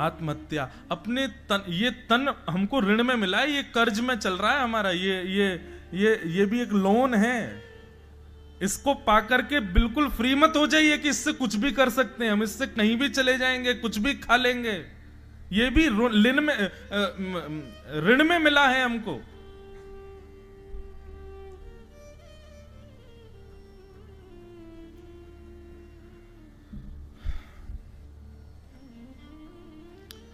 आत्महत्या, अपने तन, ये तन हमको ऋण में मिला है, ये कर्ज में चल रहा है हमारा, ये भी एक लोन है। इसको पाकर के बिल्कुल फ्री मत हो जाइए कि इससे कुछ भी कर सकते हैं हम, इससे कहीं भी चले जाएंगे, कुछ भी खा लेंगे। ये भी ऋण में मिला है हमको।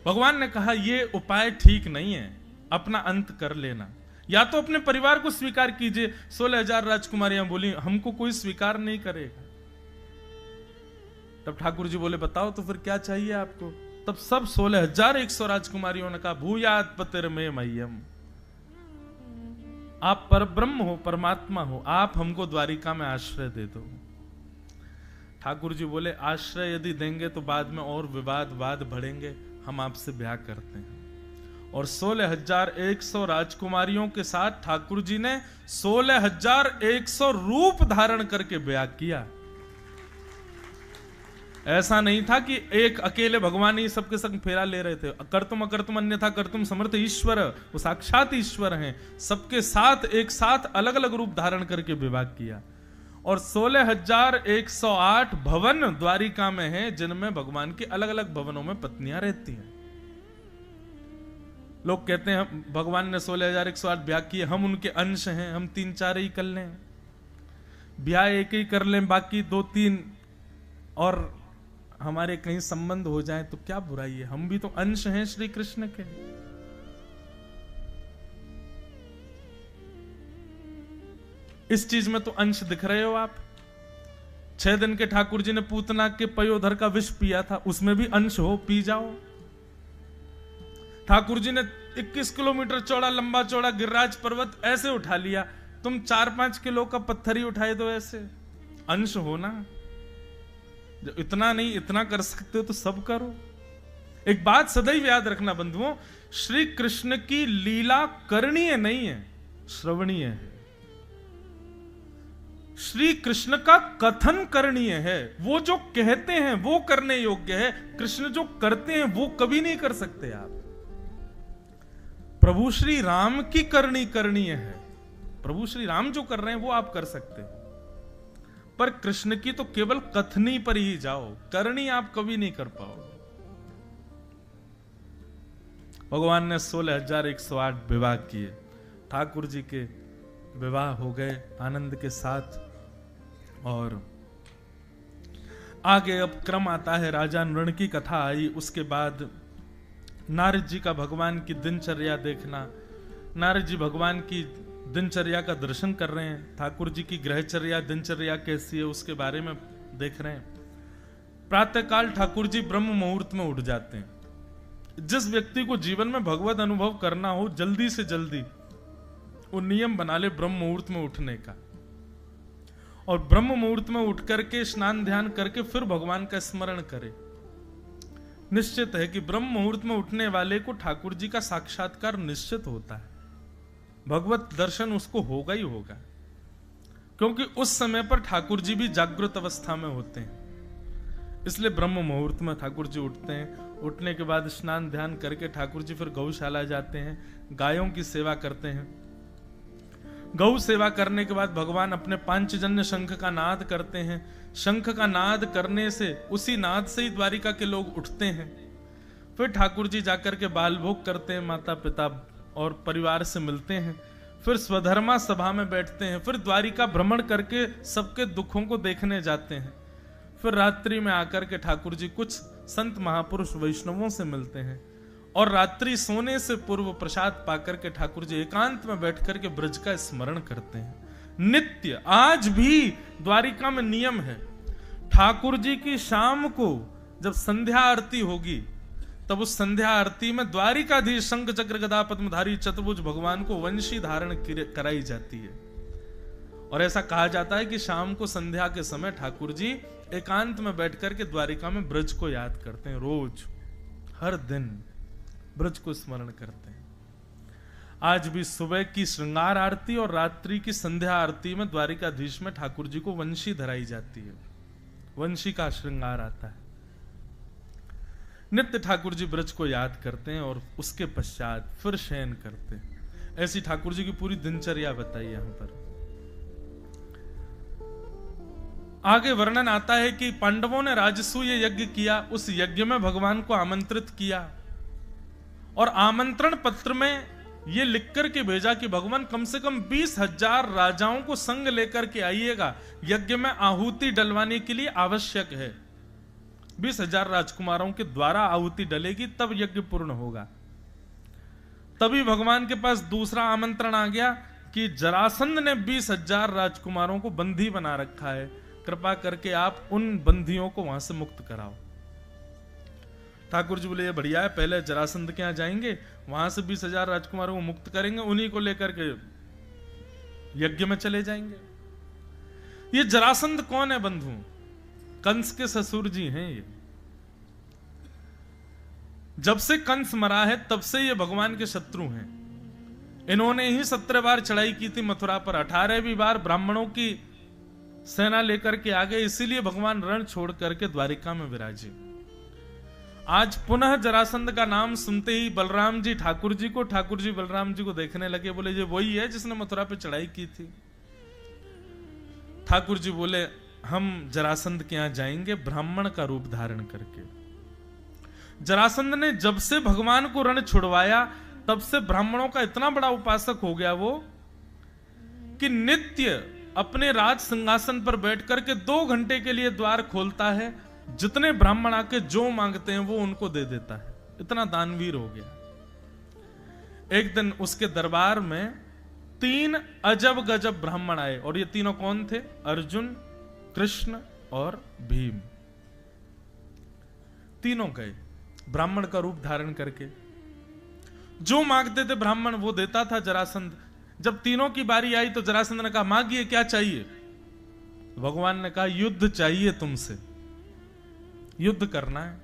भगवान ने कहा ये उपाय ठीक नहीं है, अपना अंत कर लेना, या तो अपने परिवार को स्वीकार कीजिए। 16,000 राजकुमारियां बोली हमको कोई स्वीकार नहीं करेगा। तब ठाकुर जी बोले बताओ तो फिर क्या चाहिए आपको। तब सब 16,100 राजकुमारियों ने कहा भूयात पतिर्मे मह्यम, आप परब्रह्म हो, परमात्मा हो, आप हमको द्वारिका में आश्रय दे दो। ठाकुर जी बोले आश्रय यदि देंगे तो बाद में और वाद बढ़ेंगे, हम आपसे ब्याह करते हैं। और 16,100 राजकुमारियों के साथ ठाकुर जी ने 16,100 रूप धारण करके ब्याह किया। ऐसा नहीं था कि एक अकेले भगवान ही सबके संग फेरा ले रहे थे। कर्तुम अकर्तुम अन्यथा कर्तुम समर्थ ईश्वर, वो साक्षात ईश्वर हैं, सबके साथ एक साथ अलग अलग रूप धारण करके विवाह किया। और 16,108 भवन द्वारिका में हैं, जिनमें भगवान के अलग अलग भवनों में पत्नियां रहती हैं। लोग कहते हैं भगवान ने 16,108 ब्याह किए, हम उनके अंश हैं, हम 3-4 ही कर लें, ब्याह एक ही कर लें, बाकी 2-3 और हमारे कहीं संबंध हो जाए तो क्या बुराई है, हम भी तो अंश हैं श्री कृष्ण के। इस चीज में तो अंश दिख रहे हो आप। 6 दिन के ठाकुर जी ने पूतना के पयोधर का विष पिया था, उसमें भी अंश हो, पी जाओ। ठाकुर जी ने 21 किलोमीटर चौड़ा लंबा चौड़ा गिरिराज पर्वत ऐसे उठा लिया, तुम 4-5 किलो का पत्थर ही उठाए दो, ऐसे अंश हो ना। जो इतना नहीं इतना कर सकते हो तो सब करो। एक बात सदैव याद रखना बंधुओं, श्री कृष्ण की लीला करणीय नहीं है, श्रवणीय है। श्री कृष्ण का कथन करणीय है, वो जो कहते हैं वो करने योग्य है। कृष्ण जो करते हैं वो कभी नहीं कर सकते आप। प्रभु श्री राम की करनी करणीय है, प्रभु श्री राम जो कर रहे हैं वो आप कर सकते हैं, पर कृष्ण की तो केवल कथनी पर ही जाओ, करनी आप कभी नहीं कर पाओगे। भगवान ने 16,108 विवाह किए, ठाकुर जी के विवाह हो गए आनंद के साथ। और आगे अब क्रम आता है, राजा नृण की कथा आई, उसके बाद नारद जी का भगवान की दिनचर्या देखना। नारद जी भगवान की दिनचर्या का दर्शन कर रहे हैं, ठाकुर जी की ग्रहचर्या दिनचर्या कैसी है उसके बारे में देख रहे हैं। प्रातःकाल ठाकुर जी ब्रह्म मुहूर्त में उठ जाते हैं। जिस व्यक्ति को जीवन में भगवत अनुभव करना हो, जल्दी से जल्दी वो नियम बना ले ब्रह्म मुहूर्त में उठने का, और ब्रह्म मुहूर्त में उठ करके स्नान ध्यान करके फिर भगवान का स्मरण करे। निश्चित है कि ब्रह्म मुहूर्त में उठने वाले को ठाकुर जी का साक्षात्कार निश्चित होता है, भगवत दर्शन उसको होगा ही होगा, क्योंकि उस समय पर ठाकुर जी भी जागृत अवस्था में होते हैं। इसलिए ब्रह्म मुहूर्त में ठाकुर जी उठते हैं। उठने के बाद स्नान ध्यान करके ठाकुर जी फिर गौशाला जाते हैं, गायों की सेवा करते हैं। गौ सेवा करने के बाद भगवान अपने पांचजन्य शंख का नाद करते हैं। शंख का नाद करने से, उसी नाद से ही द्वारिका के लोग उठते हैं। फिर ठाकुर जी जाकर के बाल भोग करते हैं, माता पिता और परिवार से मिलते हैं। फिर स्वधर्मा सभा में बैठते हैं। फिर द्वारिका भ्रमण करके सबके दुखों को देखने जाते हैं। फिर रात्रि में आकर के ठाकुर जी कुछ संत महापुरुष वैष्णवों से मिलते हैं और रात्रि सोने से पूर्व प्रसाद पाकर के ठाकुर जी एकांत में बैठ करके ब्रज का स्मरण करते हैं। नित्य आज भी द्वारिका में नियम है, ठाकुर जी की शाम को जब संध्या आरती होगी तब उस संध्या आरती में द्वारिकाधीश शंख चक्र गदा पद्मधारी चतुर्भुज भगवान को वंशी धारण कराई जाती है। और ऐसा कहा जाता है कि शाम को संध्या के समय ठाकुर जी एकांत में बैठकर के द्वारिका में ब्रज को याद करते हैं। रोज हर दिन ब्रज को स्मरण करते हैं। आज भी सुबह की श्रृंगार आरती और रात्रि की संध्या आरती में द्वारिकाधीश में ठाकुर जी को वंशी धराई जाती है। वंशी का श्रृंगार आता है। नित्य ठाकुर जी ब्रज को याद करते हैं और उसके पश्चात फिर शयन करते हैं। ऐसी ठाकुर जी की पूरी दिनचर्या बताई यहां पर। आगे वर्णन आता है कि पांडवों ने राजसूय यज्ञ किया। उस यज्ञ में भगवान को आमंत्रित किया और आमंत्रण पत्र में यह लिख करके भेजा कि भगवान कम से कम 20,000 राजाओं को संग लेकर के आइएगा, यज्ञ में आहुति डलवाने के लिए आवश्यक है। 20,000 राजकुमारों के द्वारा आहुति डलेगी तब यज्ञ पूर्ण होगा। तभी भगवान के पास दूसरा आमंत्रण आ गया कि जरासंध ने 20,000 राजकुमारों को बंदी बना रखा है, कृपा करके आप उन बंदियों को वहां से मुक्त कराओ। ठाकुर जी बोले ये बढ़िया है, पहले जरासंध के यहां जाएंगे, वहां से 20,000 राजकुमारों को मुक्त करेंगे, उन्हीं को लेकर के यज्ञ में चले जाएंगे। ये जरासंध कौन है बंधु? कंस के ससुर जी हैं ये। जब से कंस मरा है तब से ये भगवान के शत्रु हैं। इन्होंने ही 17 बार चढ़ाई की थी मथुरा पर, 18वीं बार ब्राह्मणों की सेना लेकर के आ गए, इसीलिए भगवान रण छोड़ करके द्वारिका में विराजे। आज पुनः जरासंध का नाम सुनते ही बलराम जी ठाकुर जी बलराम जी को देखने लगे, बोले ये वही है जिसने मथुरा पे चढ़ाई की थी। ठाकुर जी बोले हम जरासंध के यहां जाएंगे ब्राह्मण का रूप धारण करके। जरासंध ने जब से भगवान को रण छुड़वाया तब से ब्राह्मणों का इतना बड़ा उपासक हो गया वो कि नित्य अपने राज सिंहासन पर बैठ करके 2 घंटे के लिए द्वार खोलता है। जितने ब्राह्मण आके जो मांगते हैं वो उनको दे देता है। इतना दानवीर हो गया। एक दिन उसके दरबार में 3 अजब गजब ब्राह्मण आए और ये तीनों कौन थे? अर्जुन, कृष्ण और भीम। तीनों गए ब्राह्मण का रूप धारण करके। जो मांगते थे ब्राह्मण वो देता था जरासंध। जब तीनों की बारी आई तो जरासंध ने कहा मांगिए क्या चाहिए? भगवान ने कहा युद्ध चाहिए तुमसे, युद्ध करना है।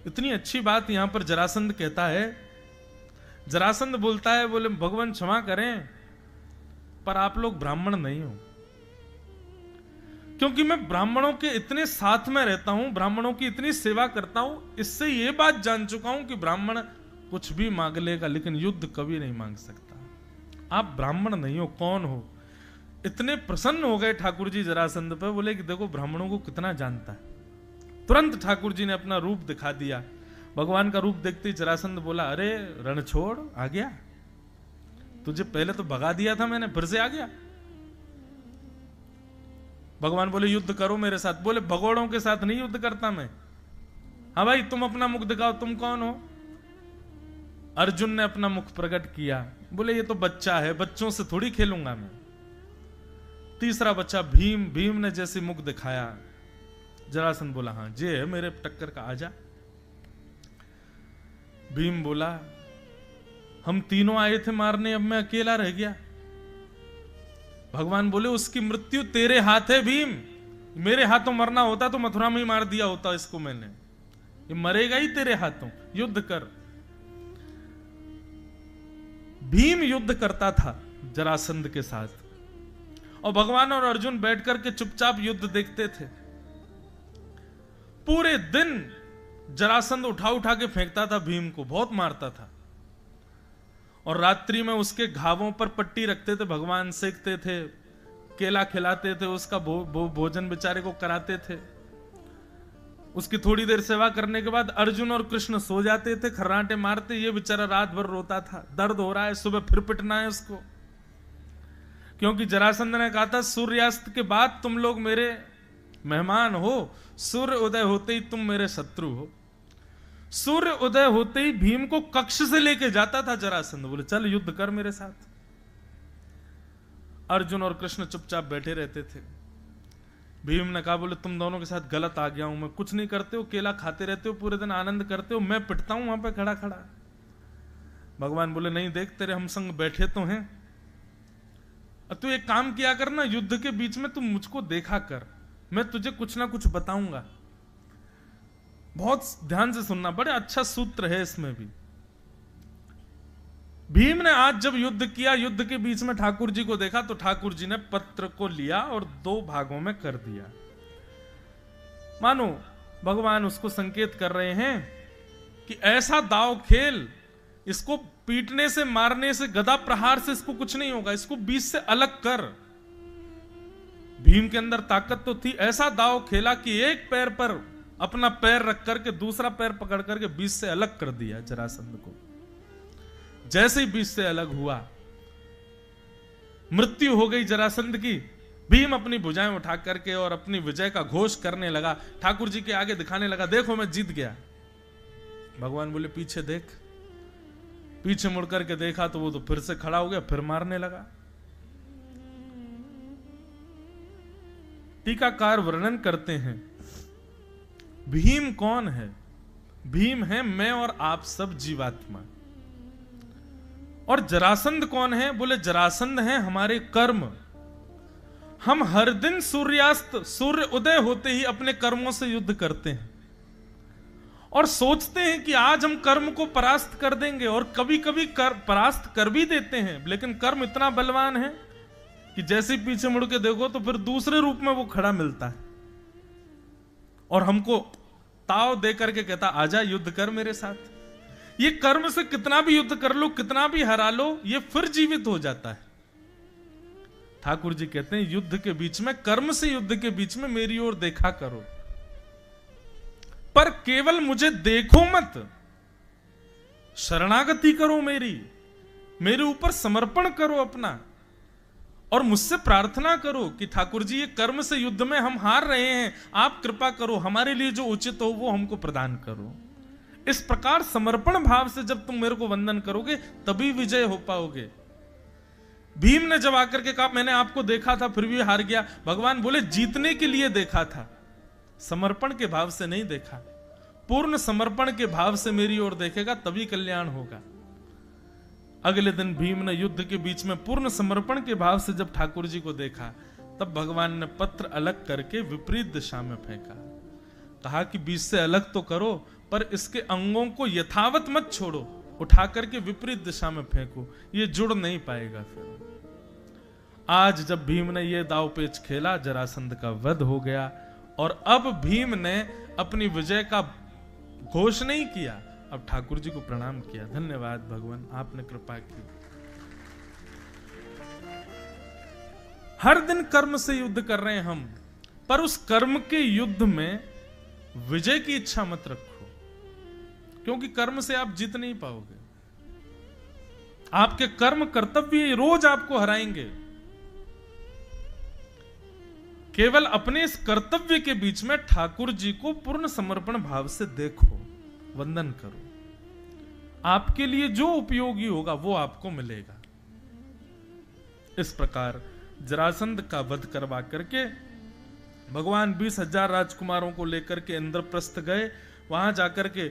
इतनी अच्छी बात यहां पर जरासंध कहता है। जरासंध बोलता है, बोले भगवान क्षमा करें पर आप लोग ब्राह्मण नहीं हो, क्योंकि मैं ब्राह्मणों के इतने साथ में रहता हूं, ब्राह्मणों की इतनी सेवा करता हूं, इससे यह बात जान चुका हूं कि ब्राह्मण कुछ भी मांग लेगा लेकिन युद्ध कभी नहीं मांग सकता। आप ब्राह्मण नहीं हो, कौन हो? इतने प्रसन्न हो गए ठाकुर जी जरासंध पे, बोले कि देखो ब्राह्मणों को कितना जानता है। तुरंत ठाकुर जी ने अपना रूप दिखा दिया। भगवान का रूप देखते ही जरासंध बोला अरे रण छोड़, आ गया? तुझे पहले तो भगा दिया था मैंने, फिर से आ गया? भगवान बोले युद्ध करो मेरे साथ। बोले भगोड़ों के साथ नहीं युद्ध करता मैं। हाँ भाई तुम अपना मुख दिखाओ, तुम कौन हो? अर्जुन ने अपना मुख प्रकट किया। बोले ये तो बच्चा है, बच्चों से थोड़ी खेलूंगा मैं। तीसरा बच्चा भीम, भीम ने जैसे मुख दिखाया, जरासंध बोला हाँ जे है मेरे टक्कर का, आजा। भीम बोला हम तीनों आए थे मारने, अब मैं अकेला रह गया। भगवान बोले उसकी मृत्यु तेरे हाथ है भीम, मेरे हाथों मरना होता तो मथुरा में ही मार दिया होता इसको मैंने, ये मरेगा ही तेरे हाथों, युद्ध कर। भीम युद्ध करता था जरासंध के साथ और भगवान और अर्जुन बैठ करके चुपचाप युद्ध देखते थे। पूरे दिन जरासंध उठा उठा के फेंकता था भीम को, बहुत मारता था। और रात्रि में उसके घावों पर पट्टी रखते थे, भगवान सेकते थे, केला खिलाते थे, उसका भोजन बेचारे को कराते थे। उसकी थोड़ी देर सेवा करने के बाद अर्जुन और कृष्ण सो जाते थे, खर्राटे मारते, ये बेचारा रात भर रोता था, दर्द हो रहा है, सुबह फिर पिटना है उसको। क्योंकि जरासंध ने कहा था सूर्यास्त के बाद तुम लोग मेरे मेहमान हो, सूर्य उदय होते ही तुम मेरे शत्रु हो। सूर्य उदय होते ही भीम को कक्ष से लेके जाता था जरासंध, बोले चल युद्ध कर मेरे साथ। अर्जुन और कृष्ण चुपचाप बैठे रहते थे। भीम ने कहा, बोले तुम दोनों के साथ गलत आ गया हूं मैं, कुछ नहीं करते हो, केला खाते रहते हो, पूरे दिन आनंद करते हो, मैं पिटता हूं वहां पे खड़ा खड़ा। भगवान बोले नहीं, देख तेरे हम संग बैठे तो हैं, तू एक काम किया कर ना, युद्ध के बीच में तू मुझको देखा कर, मैं तुझे कुछ ना कुछ बताऊंगा। बहुत ध्यान से सुनना, बड़े अच्छा सूत्र है इसमें भी। भीम ने आज जब युद्ध किया, युद्ध के बीच में ठाकुर जी को देखा तो ठाकुर जी ने पत्र को लिया और 2 भागों में कर दिया। मानो भगवान उसको संकेत कर रहे हैं कि ऐसा दांव खेल, इसको पीटने से, मारने से, गदा प्रहार से इसको कुछ नहीं होगा, इसको बीच से अलग कर। भीम के अंदर ताकत तो थी, ऐसा दांव खेला कि एक पैर पर अपना पैर रख करके दूसरा पैर पकड़ करके बीच से अलग कर दिया जरासंध को। जैसे ही बीच से अलग हुआ, मृत्यु हो गई जरासंध की। भीम अपनी भुजाएं उठा करके और अपनी विजय का घोष करने लगा, ठाकुर जी के आगे दिखाने लगा, देखो मैं जीत गया। भगवान बोले पीछे देख। पीछे मुड़ करके देखा तो वो तो फिर से खड़ा हो गया, फिर मारने लगा। टीकाकार वर्णन करते हैं भीम कौन है? भीम है मैं और आप सब जीवात्मा। और जरासंध कौन है? बोले जरासंध है हमारे कर्म। हम हर दिन सूर्यास्त, सूर्य उदय होते ही अपने कर्मों से युद्ध करते हैं और सोचते हैं कि आज हम कर्म को परास्त कर देंगे, और कभी कभी परास्त कर भी देते हैं, लेकिन कर्म इतना बलवान है कि जैसे ही पीछे मुड़ के देखो तो फिर दूसरे रूप में वो खड़ा मिलता है और हमको ताव दे करके कहता आजा युद्ध कर मेरे साथ। ये कर्म से कितना भी युद्ध कर लो, कितना भी हरा लो, ये फिर जीवित हो जाता है। ठाकुर जी कहते हैं युद्ध के बीच में, कर्म से युद्ध के बीच में मेरी ओर देखा करो, पर केवल मुझे देखो मत, शरणागति करो, मेरे ऊपर समर्पण करो अपना, और मुझसे प्रार्थना करो कि ठाकुर जी ये कर्म से युद्ध में हम हार रहे हैं, आप कृपा करो, हमारे लिए जो उचित हो वो हमको प्रदान करो। इस प्रकार समर्पण भाव से जब तुम मेरे को वंदन करोगे तभी विजय हो पाओगे। भीम ने जब आकर के कहा मैंने आपको देखा था फिर भी हार गया, भगवान बोले जीतने के लिए देखा था, समर्पण के भाव से नहीं देखा। पूर्ण समर्पण के भाव से मेरी ओर देखेगा तभी कल्याण होगा। अगले दिन भीम ने युद्ध के बीच में पूर्ण समर्पण के भाव से जब ठाकुर जी को देखा, तब भगवान ने पत्र अलग करके विपरीत दिशा में फेंका। कहा कि बीच से अलग तो करो, पर इसके अंगों को यथावत मत छोड़ो, उठा करके विपरीत दिशा में फेंको, ये जुड़ नहीं पाएगा। फिर आज जब भीम ने ये दाव पेच खेला, जरासंध का वध हो गया, और अब भीम ने अपनी विजय का घोष नहीं किया, अब ठाकुर जी को प्रणाम किया। धन्यवाद भगवान, आपने कृपा की। हर दिन कर्म से युद्ध कर रहे हैं हम, पर उस कर्म के युद्ध में विजय की इच्छा मत रखो, क्योंकि कर्म से आप जीत नहीं पाओगे। आपके कर्म कर्तव्य रोज आपको हराएंगे। केवल अपने इस कर्तव्य के बीच में ठाकुर जी को पूर्ण समर्पण भाव से देखो, वंदन करो, आपके लिए जो उपयोगी होगा वो आपको मिलेगा। इस प्रकार जरासंध का वध करवा करके भगवान 20,000 राजकुमारों को लेकर के इंद्रप्रस्थ गए। वहां जाकर के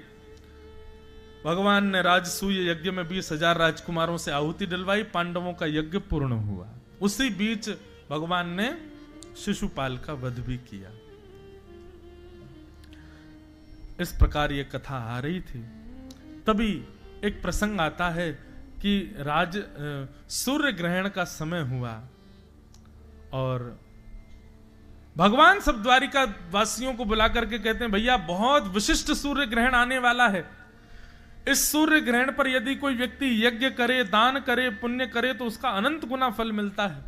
भगवान ने राजसूय यज्ञ में 20,000 राजकुमारों से आहुति दिलवाई, पांडवों का यज्ञ पूर्ण हुआ। उसी बीच भगवान ने शिशुपाल का वध भी किया। इस प्रकार यह कथा आ रही थी। तभी एक प्रसंग आता है कि सूर्य ग्रहण का समय हुआ और भगवान सब द्वारिका वासियों को बुला करके कहते हैं, भैया बहुत विशिष्ट सूर्य ग्रहण आने वाला है। इस सूर्य ग्रहण पर यदि कोई व्यक्ति यज्ञ करे, दान करे, पुण्य करे तो उसका अनंत गुना फल मिलता है।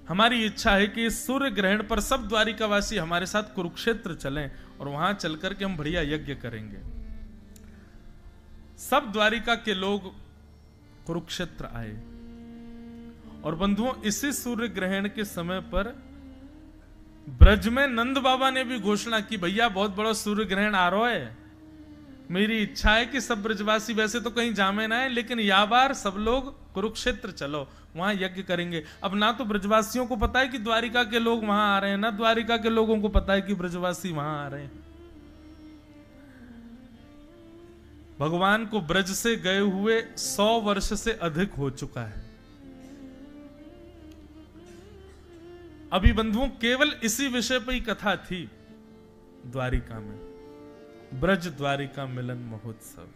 हमारी इच्छा है कि इस सूर्य ग्रहण पर सब द्वारिकावासी हमारे साथ कुरुक्षेत्र चलें और वहां चलकर के हम बढ़िया यज्ञ करेंगे। सब द्वारिका के लोग कुरुक्षेत्र आए और बंधुओं, इसी सूर्य ग्रहण के समय पर ब्रज में नंद बाबा ने भी घोषणा की, भैया बहुत बड़ा सूर्य ग्रहण आ रहा है, मेरी इच्छा है कि सब ब्रजवासी वैसे तो कहीं जामे ना है, लेकिन या बार सब लोग कुरुक्षेत्र चलो, वहां यज्ञ करेंगे। अब ना तो ब्रजवासियों को पता है कि द्वारिका के लोग वहां आ रहे हैं, ना द्वारिका के लोगों को पता है कि ब्रजवासी वहां आ रहे हैं। भगवान को ब्रज से गए हुए 100 वर्ष से अधिक हो चुका है। अभी बंधुओं केवल इसी विषय पर ही कथा थी द्वारिका में, ब्रज द्वारिका मिलन महोत्सव।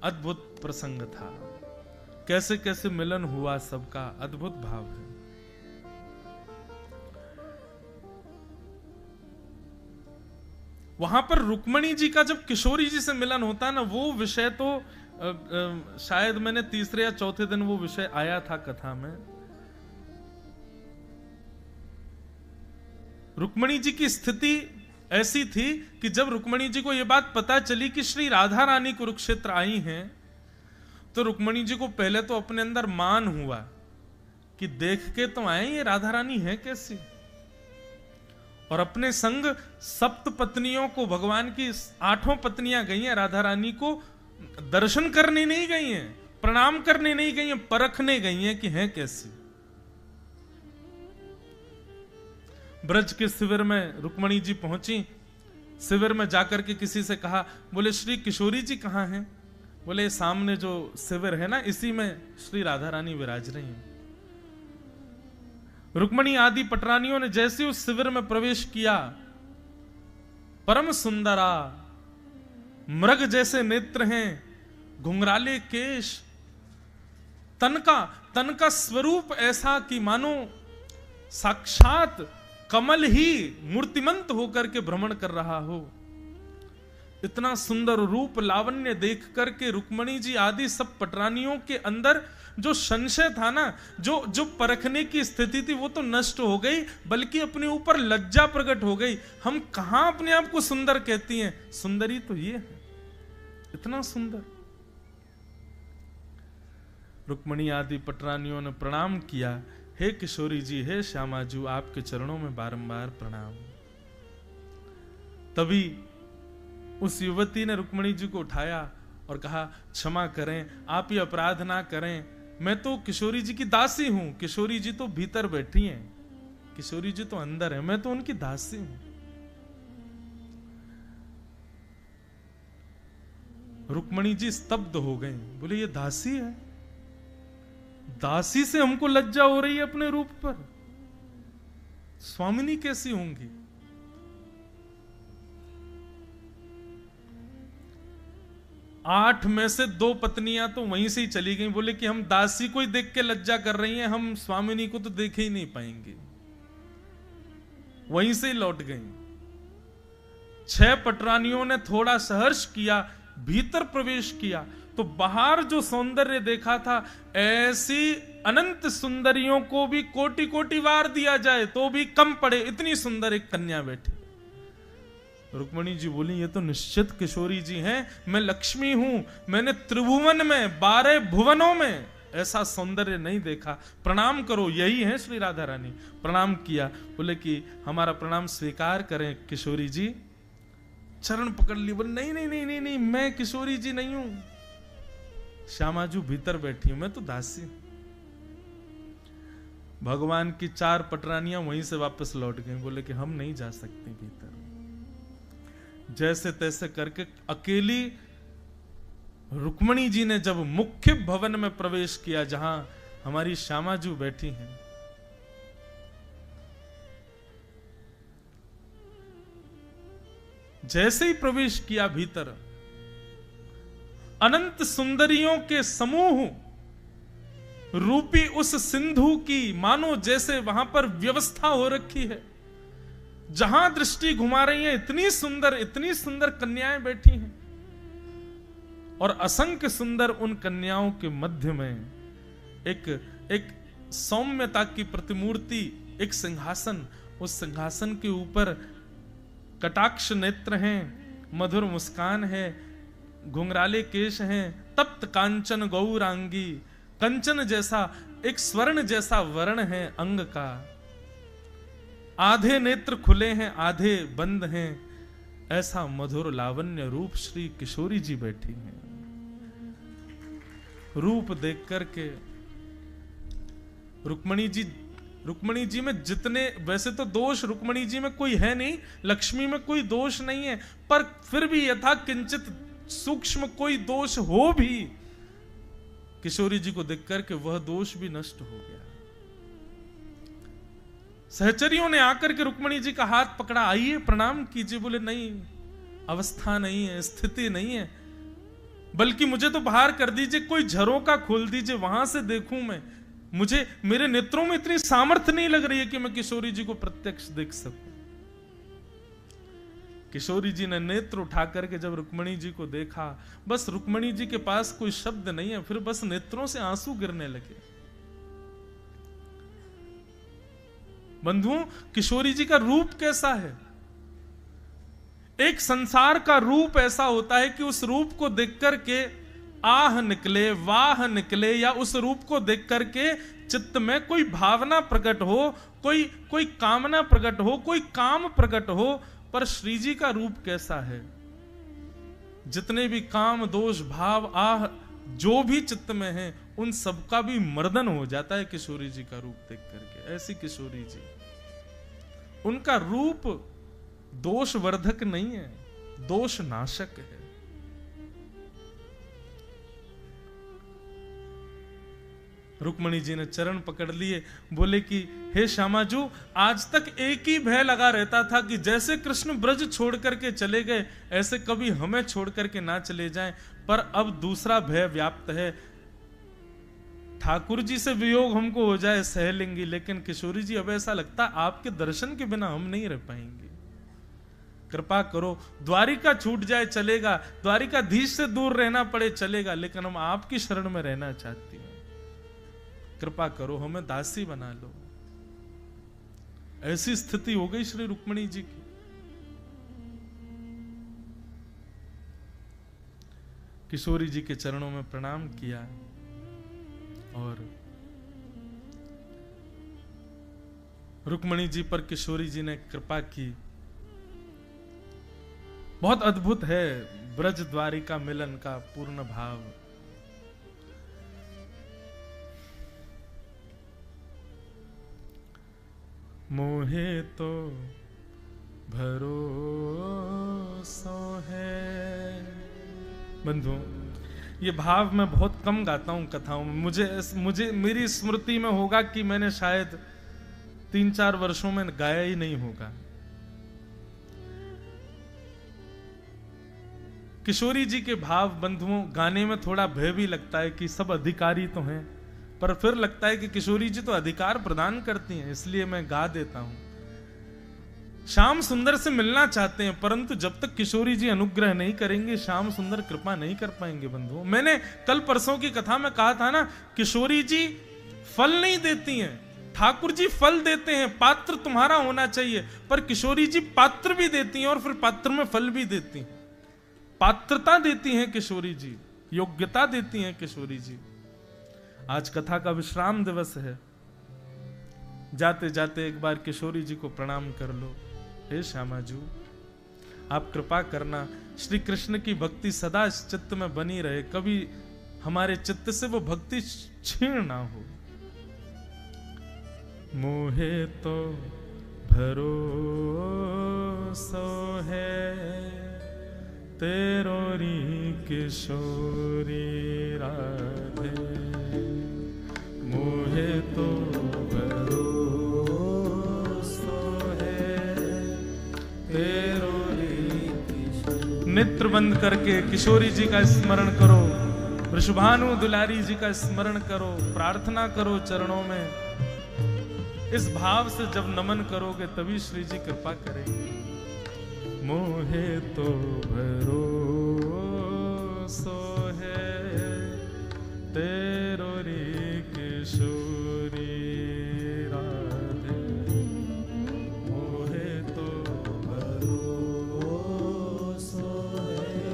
अद्भुत प्रसंग था, कैसे कैसे मिलन हुआ सबका, अद्भुत भाव है। वहां पर रुक्मणी जी का जब किशोरी जी से मिलन होता है ना, वो विषय तो शायद मैंने तीसरे या चौथे दिन वो विषय आया था कथा में। रुक्मणी जी की स्थिति ऐसी थी कि जब रुक्मणी जी को यह बात पता चली कि श्री राधा रानी कुरुक्षेत्र आई हैं, तो रुक्मणी जी को पहले तो अपने अंदर मान हुआ कि देख के तो आए ये राधा रानी है कैसी, और अपने संग सप्त पत्नियों को, भगवान की 8 पत्नियां गई हैं, राधा रानी को दर्शन करने नहीं गई हैं, प्रणाम करने नहीं गई हैं, परखने गई हैं कि हैं कैसी। ब्रज के शिविर में रुक्मणी जी पहुंची, शिविर में जाकर के किसी से कहा, बोले श्री किशोरी जी कहां हैं? बोले सामने जो शिविर है ना, इसी में श्री राधा रानी विराज रही हैं। रुक्मणी आदि पटरानियों ने जैसे उस शिविर में प्रवेश किया, परम सुंदरा, मृग जैसे नेत्र हैं, घुंघराले केश, तन का स्वरूप ऐसा कि मानो साक्षात कमल ही मूर्तिमंत होकर के भ्रमण कर रहा हो। इतना सुंदर रूप लावण्य देख करके रुक्मणी जी आदि सब पटरानियों के अंदर जो संशय था ना, जो परखने की स्थिति थी, वो तो नष्ट हो गई, बल्कि अपने ऊपर लज्जा प्रकट हो गई। हम कहां अपने आप को सुंदर कहती हैं, सुंदरी तो ये है, इतना सुंदर। रुक्मणी आदि पटरानियों ने प्रणाम किया, हे किशोरी जी, हे श्यामाजू, आपके चरणों में बारंबार प्रणाम। तभी उस युवती ने रुक्मणी जी को उठाया और कहा, क्षमा करें, आप ये अपराध ना करें, मैं तो किशोरी जी की दासी हूं, किशोरी जी तो भीतर बैठी हैं, किशोरी जी तो अंदर है, मैं तो उनकी दासी हूं। रुक्मणी जी स्तब्ध हो गई, बोले ये दासी है, दासी से हमको लज्जा हो रही है अपने रूप पर, स्वामिनी कैसी होंगी? आठ में से 2 पत्नियां तो वहीं से ही चली गई, बोले कि हम दासी को ही देख के लज्जा कर रही हैं, हम स्वामिनी को तो देख ही नहीं पाएंगे, वहीं से ही लौट गई। 6 पटरानियों ने थोड़ा सहर्ष किया, भीतर प्रवेश किया तो बाहर जो सौंदर्य देखा था, ऐसी अनंत सुंदरियों को भी कोटि कोटि वार दिया जाए तो भी कम पड़े, इतनी सुंदर एक कन्या बैठी। रुक्मणी जी बोली, ये तो निश्चित किशोरी जी हैं, मैं लक्ष्मी हूं, मैंने त्रिभुवन में 12 भुवनों में ऐसा सौंदर्य नहीं देखा, प्रणाम करो, यही है श्री राधा रानी। प्रणाम किया, बोले कि हमारा प्रणाम स्वीकार करें किशोरी जी। चरण पकड़ लिए, बोले नहीं नहीं नहीं नहीं नहीं, मैं किशोरी जी नहीं हूं, श्यामाजू भीतर बैठी हूं, मैं तो दासी। भगवान की 4 पटरानियां वहीं से वापस लौट गई, बोले कि हम नहीं जा सकते भीतर। जैसे तैसे करके अकेली रुक्मणी जी ने जब मुख्य भवन में प्रवेश किया, जहां हमारी श्यामाजू बैठी हैं, जैसे ही प्रवेश किया भीतर, अनंत सुंदरियों के समूह रूपी उस सिंधु की मानो जैसे वहां पर व्यवस्था हो रखी है। जहां दृष्टि घुमा रही है इतनी सुंदर कन्याएं बैठी हैं, और असंख्य सुंदर उन कन्याओं के मध्य में एक सौम्यता की प्रतिमूर्ति, एक सिंहासन, उस सिंहासन के ऊपर कटाक्ष नेत्र हैं, मधुर मुस्कान है, घुंघराले केश हैं, तप्त कांचन गौरांगी, कंचन जैसा एक स्वर्ण जैसा वर्ण है अंग का, आधे नेत्र खुले हैं आधे बंद हैं, ऐसा मधुर लावण्य रूप श्री किशोरी जी बैठी हैं। रूप देख करके रुक्मणी जी में जितने, वैसे तो दोष रुक्मणी जी में कोई है नहीं, लक्ष्मी में कोई दोष नहीं है, पर फिर भी यथा किंचित सूक्ष्म कोई दोष हो भी, किशोरी जी को देख करके वह दोष भी नष्ट हो गया। सहचरियों ने आकर के रुक्मणी जी का हाथ पकड़ा, आइए प्रणाम कीजिए। बोले नहीं, अवस्था नहीं है, स्थिति नहीं है, बल्कि मुझे तो बाहर कर दीजिए, कोई झरोका खोल दीजिए, वहां से देखूं मैं। मुझे, मेरे नेत्रों में इतनी सामर्थ्य नहीं लग रही है कि मैं किशोरी जी को प्रत्यक्ष देख सकूं। किशोरी जी ने नेत्र उठा करके जब रुक्मणी जी को देखा, बस रुक्मणी जी के पास कोई शब्द नहीं है, फिर बस नेत्रों से आंसू गिरने लगे। बंधुओं, किशोरी जी का रूप कैसा है? एक संसार का रूप ऐसा होता है कि उस रूप को देख करके आह निकले, वाह निकले, या उस रूप को देख करके चित्त में कोई भावना प्रकट हो, कोई कामना प्रकट हो, कोई काम प्रकट हो। पर श्री जी का रूप कैसा है? जितने भी काम, दोष, भाव, आह जो भी चित्त में है, उन सबका भी मर्दन हो जाता है किशोरी जी का रूप देख करके। ऐसी किशोरी जी, उनका रूप दोष वर्धक नहीं है, दोष नाशक है। रुक्मणी जी ने चरण पकड़ लिए, बोले कि हे श्यामाजू, आज तक एक ही भय लगा रहता था कि जैसे कृष्ण ब्रज छोड़ करके चले गए, ऐसे कभी हमें छोड़ करके ना चले जाएं, पर अब दूसरा भय व्याप्त है। ठाकुर जी से वियोग हमको हो जाए सह लेंगी, लेकिन किशोरी जी अब ऐसा लगता आपके दर्शन के बिना हम नहीं रह पाएंगे। कृपा करो, द्वारिका छूट जाए चलेगा, द्वारिकाधीश से दूर रहना पड़े चलेगा, लेकिन हम आपकी शरण में रहना चाहती हैं। कृपा करो, हमें दासी बना लो। ऐसी स्थिति हो गई श्री रुक्मणी जी की। किशोरी जी के चरणों में प्रणाम किया और रुक्मणी जी पर किशोरी जी ने कृपा की। बहुत अद्भुत है ब्रज द्वारिका मिलन का पूर्ण भाव। मोहे तो भरोसा है। बंधु, ये भाव मैं बहुत कम गाता हूं कथाओं में। मुझे मेरी स्मृति में होगा कि मैंने शायद 3-4 वर्षों में गाया ही नहीं होगा। किशोरी जी के भाव बंधुओं, गाने में थोड़ा भय भी लगता है कि सब अधिकारी तो हैं, पर फिर लगता है कि किशोरी जी तो अधिकार प्रदान करती हैं, इसलिए मैं गा देता हूं। श्याम सुंदर से मिलना चाहते हैं, परंतु जब तक किशोरी जी अनुग्रह नहीं करेंगे, श्याम सुंदर कृपा नहीं कर पाएंगे। बंधुओं, मैंने कल परसों की कथा में कहा था ना, किशोरी जी फल नहीं देती हैं, ठाकुर जी फल देते हैं, पात्र तुम्हारा होना चाहिए, पर किशोरी जी पात्र भी देती हैं और फिर पात्र में फल भी देती हैं। पात्रता देती हैं किशोरी जी, योग्यता देती हैं किशोरी जी। आज कथा का विश्राम दिवस है, जाते जाते एक बार किशोरी जी को प्रणाम कर लो। हे श्यामाजू, आप कृपा करना, श्री कृष्ण की भक्ति सदा इस चित्त में बनी रहे, कभी हमारे चित्त से वो भक्ति छीण ना हो। मोहे तो भरोसा है तेरो री किशोरी राधे। मोहे तो भरोसा है तेरो री किशोरी। नेत्र बंद करके किशोरी जी का स्मरण करो, वृषभानु दुलारी जी का स्मरण करो, प्रार्थना करो चरणों में। इस भाव से जब नमन करोगे तभी श्री जी कृपा करेंगे। मोहे तो भरोसो है तेरो रे किशोरी राधे, मोहे तो भरोसो है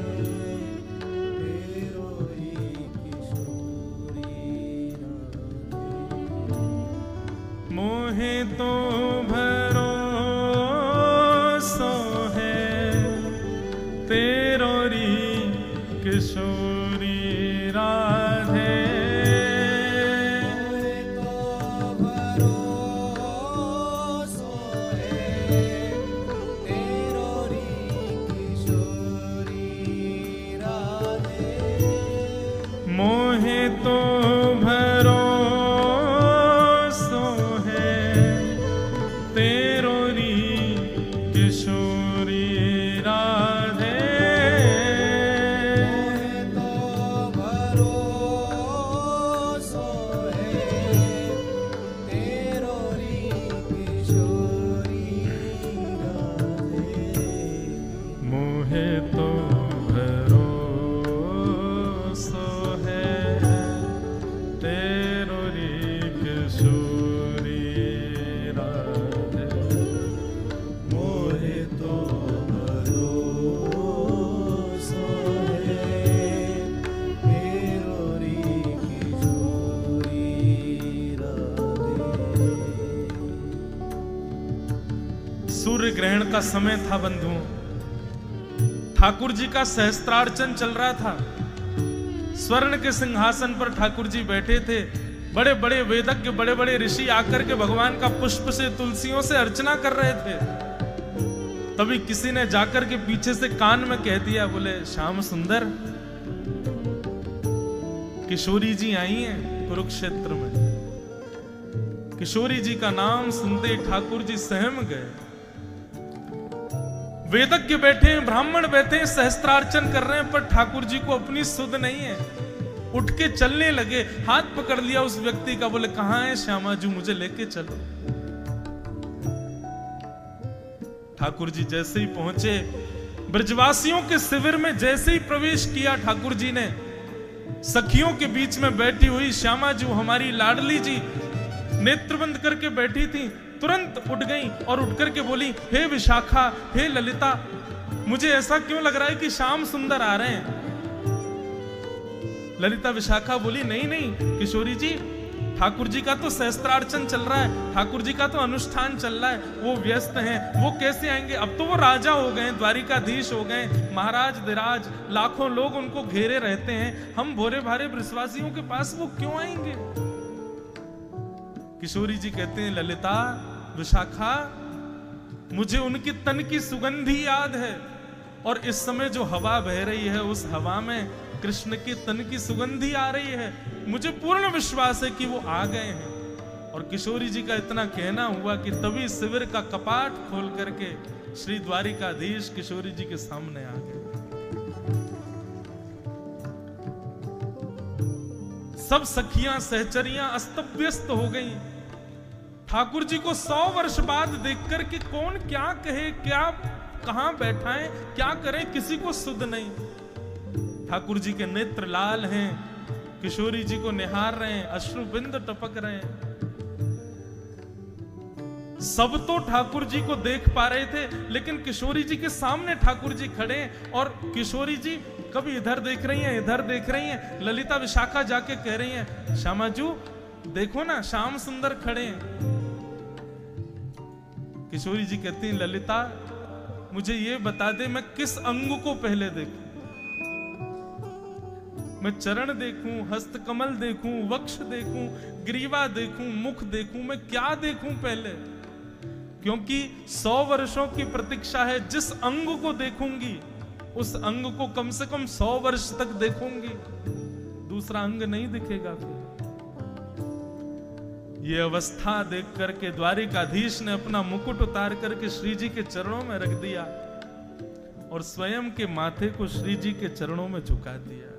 तेरो रे किशोरी राधे, मोहे तो भरोसो है तेरो री किशोरी राधे, मोहे तो भरोसो है तेरो री किशोरी राधे, मोहे तो भरोसो है तेरो री किशोरी राधे, मोहे तो भरोसो है तेरो री किशोरी राधे। सूर्य ग्रहण का समय था बंधुओं, ठाकुर जी का सहस्त्रार्चन चल रहा था। स्वर्ण के सिंहासन पर ठाकुर जी बैठे थे। बड़े बड़े वेदज्ञ, बड़े बड़े ऋषि आकर के भगवान का पुष्प से, तुलसियों से अर्चना कर रहे थे। तभी किसी ने जाकर के पीछे से कान में कह दिया, बोले श्याम सुंदर, किशोरी जी आई हैं कुरुक्षेत्र में। किशोरी जी का नाम सुनते ठाकुर जी सहम गए। वेदज्ञ बैठे हैं, ब्राह्मण बैठे हैं, सहस्त्रार्चन कर रहे हैं, पर ठाकुर जी को अपनी सुध नहीं है। उठ के चलने लगे, हाथ पकड़ लिया उस व्यक्ति का, बोले कहां है श्यामा जी, मुझे लेके चलो। ठाकुर जी जैसे ही पहुंचे, ब्रजवासियों के शिविर में जैसे ही प्रवेश किया ठाकुर जी ने, सखियों के बीच में बैठी हुई श्यामा जी, हमारी लाडली जी, नेत्र बंद करके बैठी थी, तुरंत उठ गई और उठ करके बोली, हे विशाखा, हे ललिता, मुझे ऐसा क्यों लग रहा है कि श्याम सुंदर आ रहे हैं। ललिता विशाखा बोली, नहीं नहीं किशोरी जी, ठाकुर जी का तो सहस्त्रार्चन चल रहा है, ठाकुर जी का तो अनुष्ठान चल रहा है, वो व्यस्त हैं, वो कैसे आएंगे। अब तो वो राजा हो गए, द्वारिकाधीश हो गए, महाराज धीराज, लाखों लोग उनको घेरे रहते हैं, हम भोरे भारे ब्रजवासियों के पास वो क्यों आएंगे। किशोरी जी कहते हैं, ललिता विशाखा, मुझे उनकी तन की सुगंधी याद है, और इस समय जो हवा बह रही है, उस हवा में कृष्ण की तन की सुगंधी आ रही है। मुझे पूर्ण विश्वास है कि वो आ गए हैं। और किशोरी जी का इतना कहना हुआ कि तभी शिविर का कपाट खोल करके श्री द्वारिकाधीश किशोरी जी के सामने आ गए। सब सखियां सहचरियां अस्तव्यस्त हो गई। ठाकुर जी को 100 वर्ष बाद देखकर कि कौन क्या कहे, क्या कहां बैठाएं, क्या करें, किसी को सुध नहीं। ठाकुर जी के नेत्र लाल हैं, किशोरी जी को निहार रहे हैं, अश्रु बिंद टपक रहे हैं। सब तो ठाकुर जी को देख पा रहे थे, लेकिन किशोरी जी के सामने ठाकुर जी खड़े हैं, और किशोरी जी कभी इधर देख रही हैं, इधर देख रही हैं। ललिता विशाखा जाके कह रही हैं, श्यामाजू देखो ना, श्याम सुंदर खड़े हैं। किशोरी जी कहती हैं, ललिता मुझे ये बता दे, मैं किस अंग को पहले देखूं? मैं चरण देखूं, हस्त कमल देखूं, वक्ष देखूं, ग्रीवा देखूं, मुख देखूं, मैं क्या देखूं पहले? क्योंकि 100 वर्षों की प्रतीक्षा है। जिस अंग को देखूंगी उस अंग को कम से कम 100 वर्ष तक देखूंगी, दूसरा अंग नहीं दिखेगा फिर। ये अवस्था देख करके द्वारिकाधीश ने अपना मुकुट उतार करके श्री जी के चरणों में रख दिया और स्वयं के माथे को श्री जी के चरणों में झुका दिया।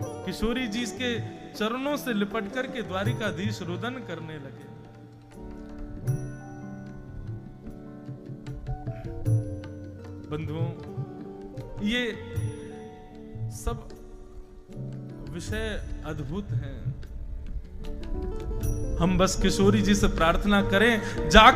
किशोरी जी के चरणों से लिपट करके द्वारिकाधीश रुदन करने लगे। बंधुओं, ये सब विषय अद्भुत हैं। हम बस किशोरी जी से प्रार्थना करें, जा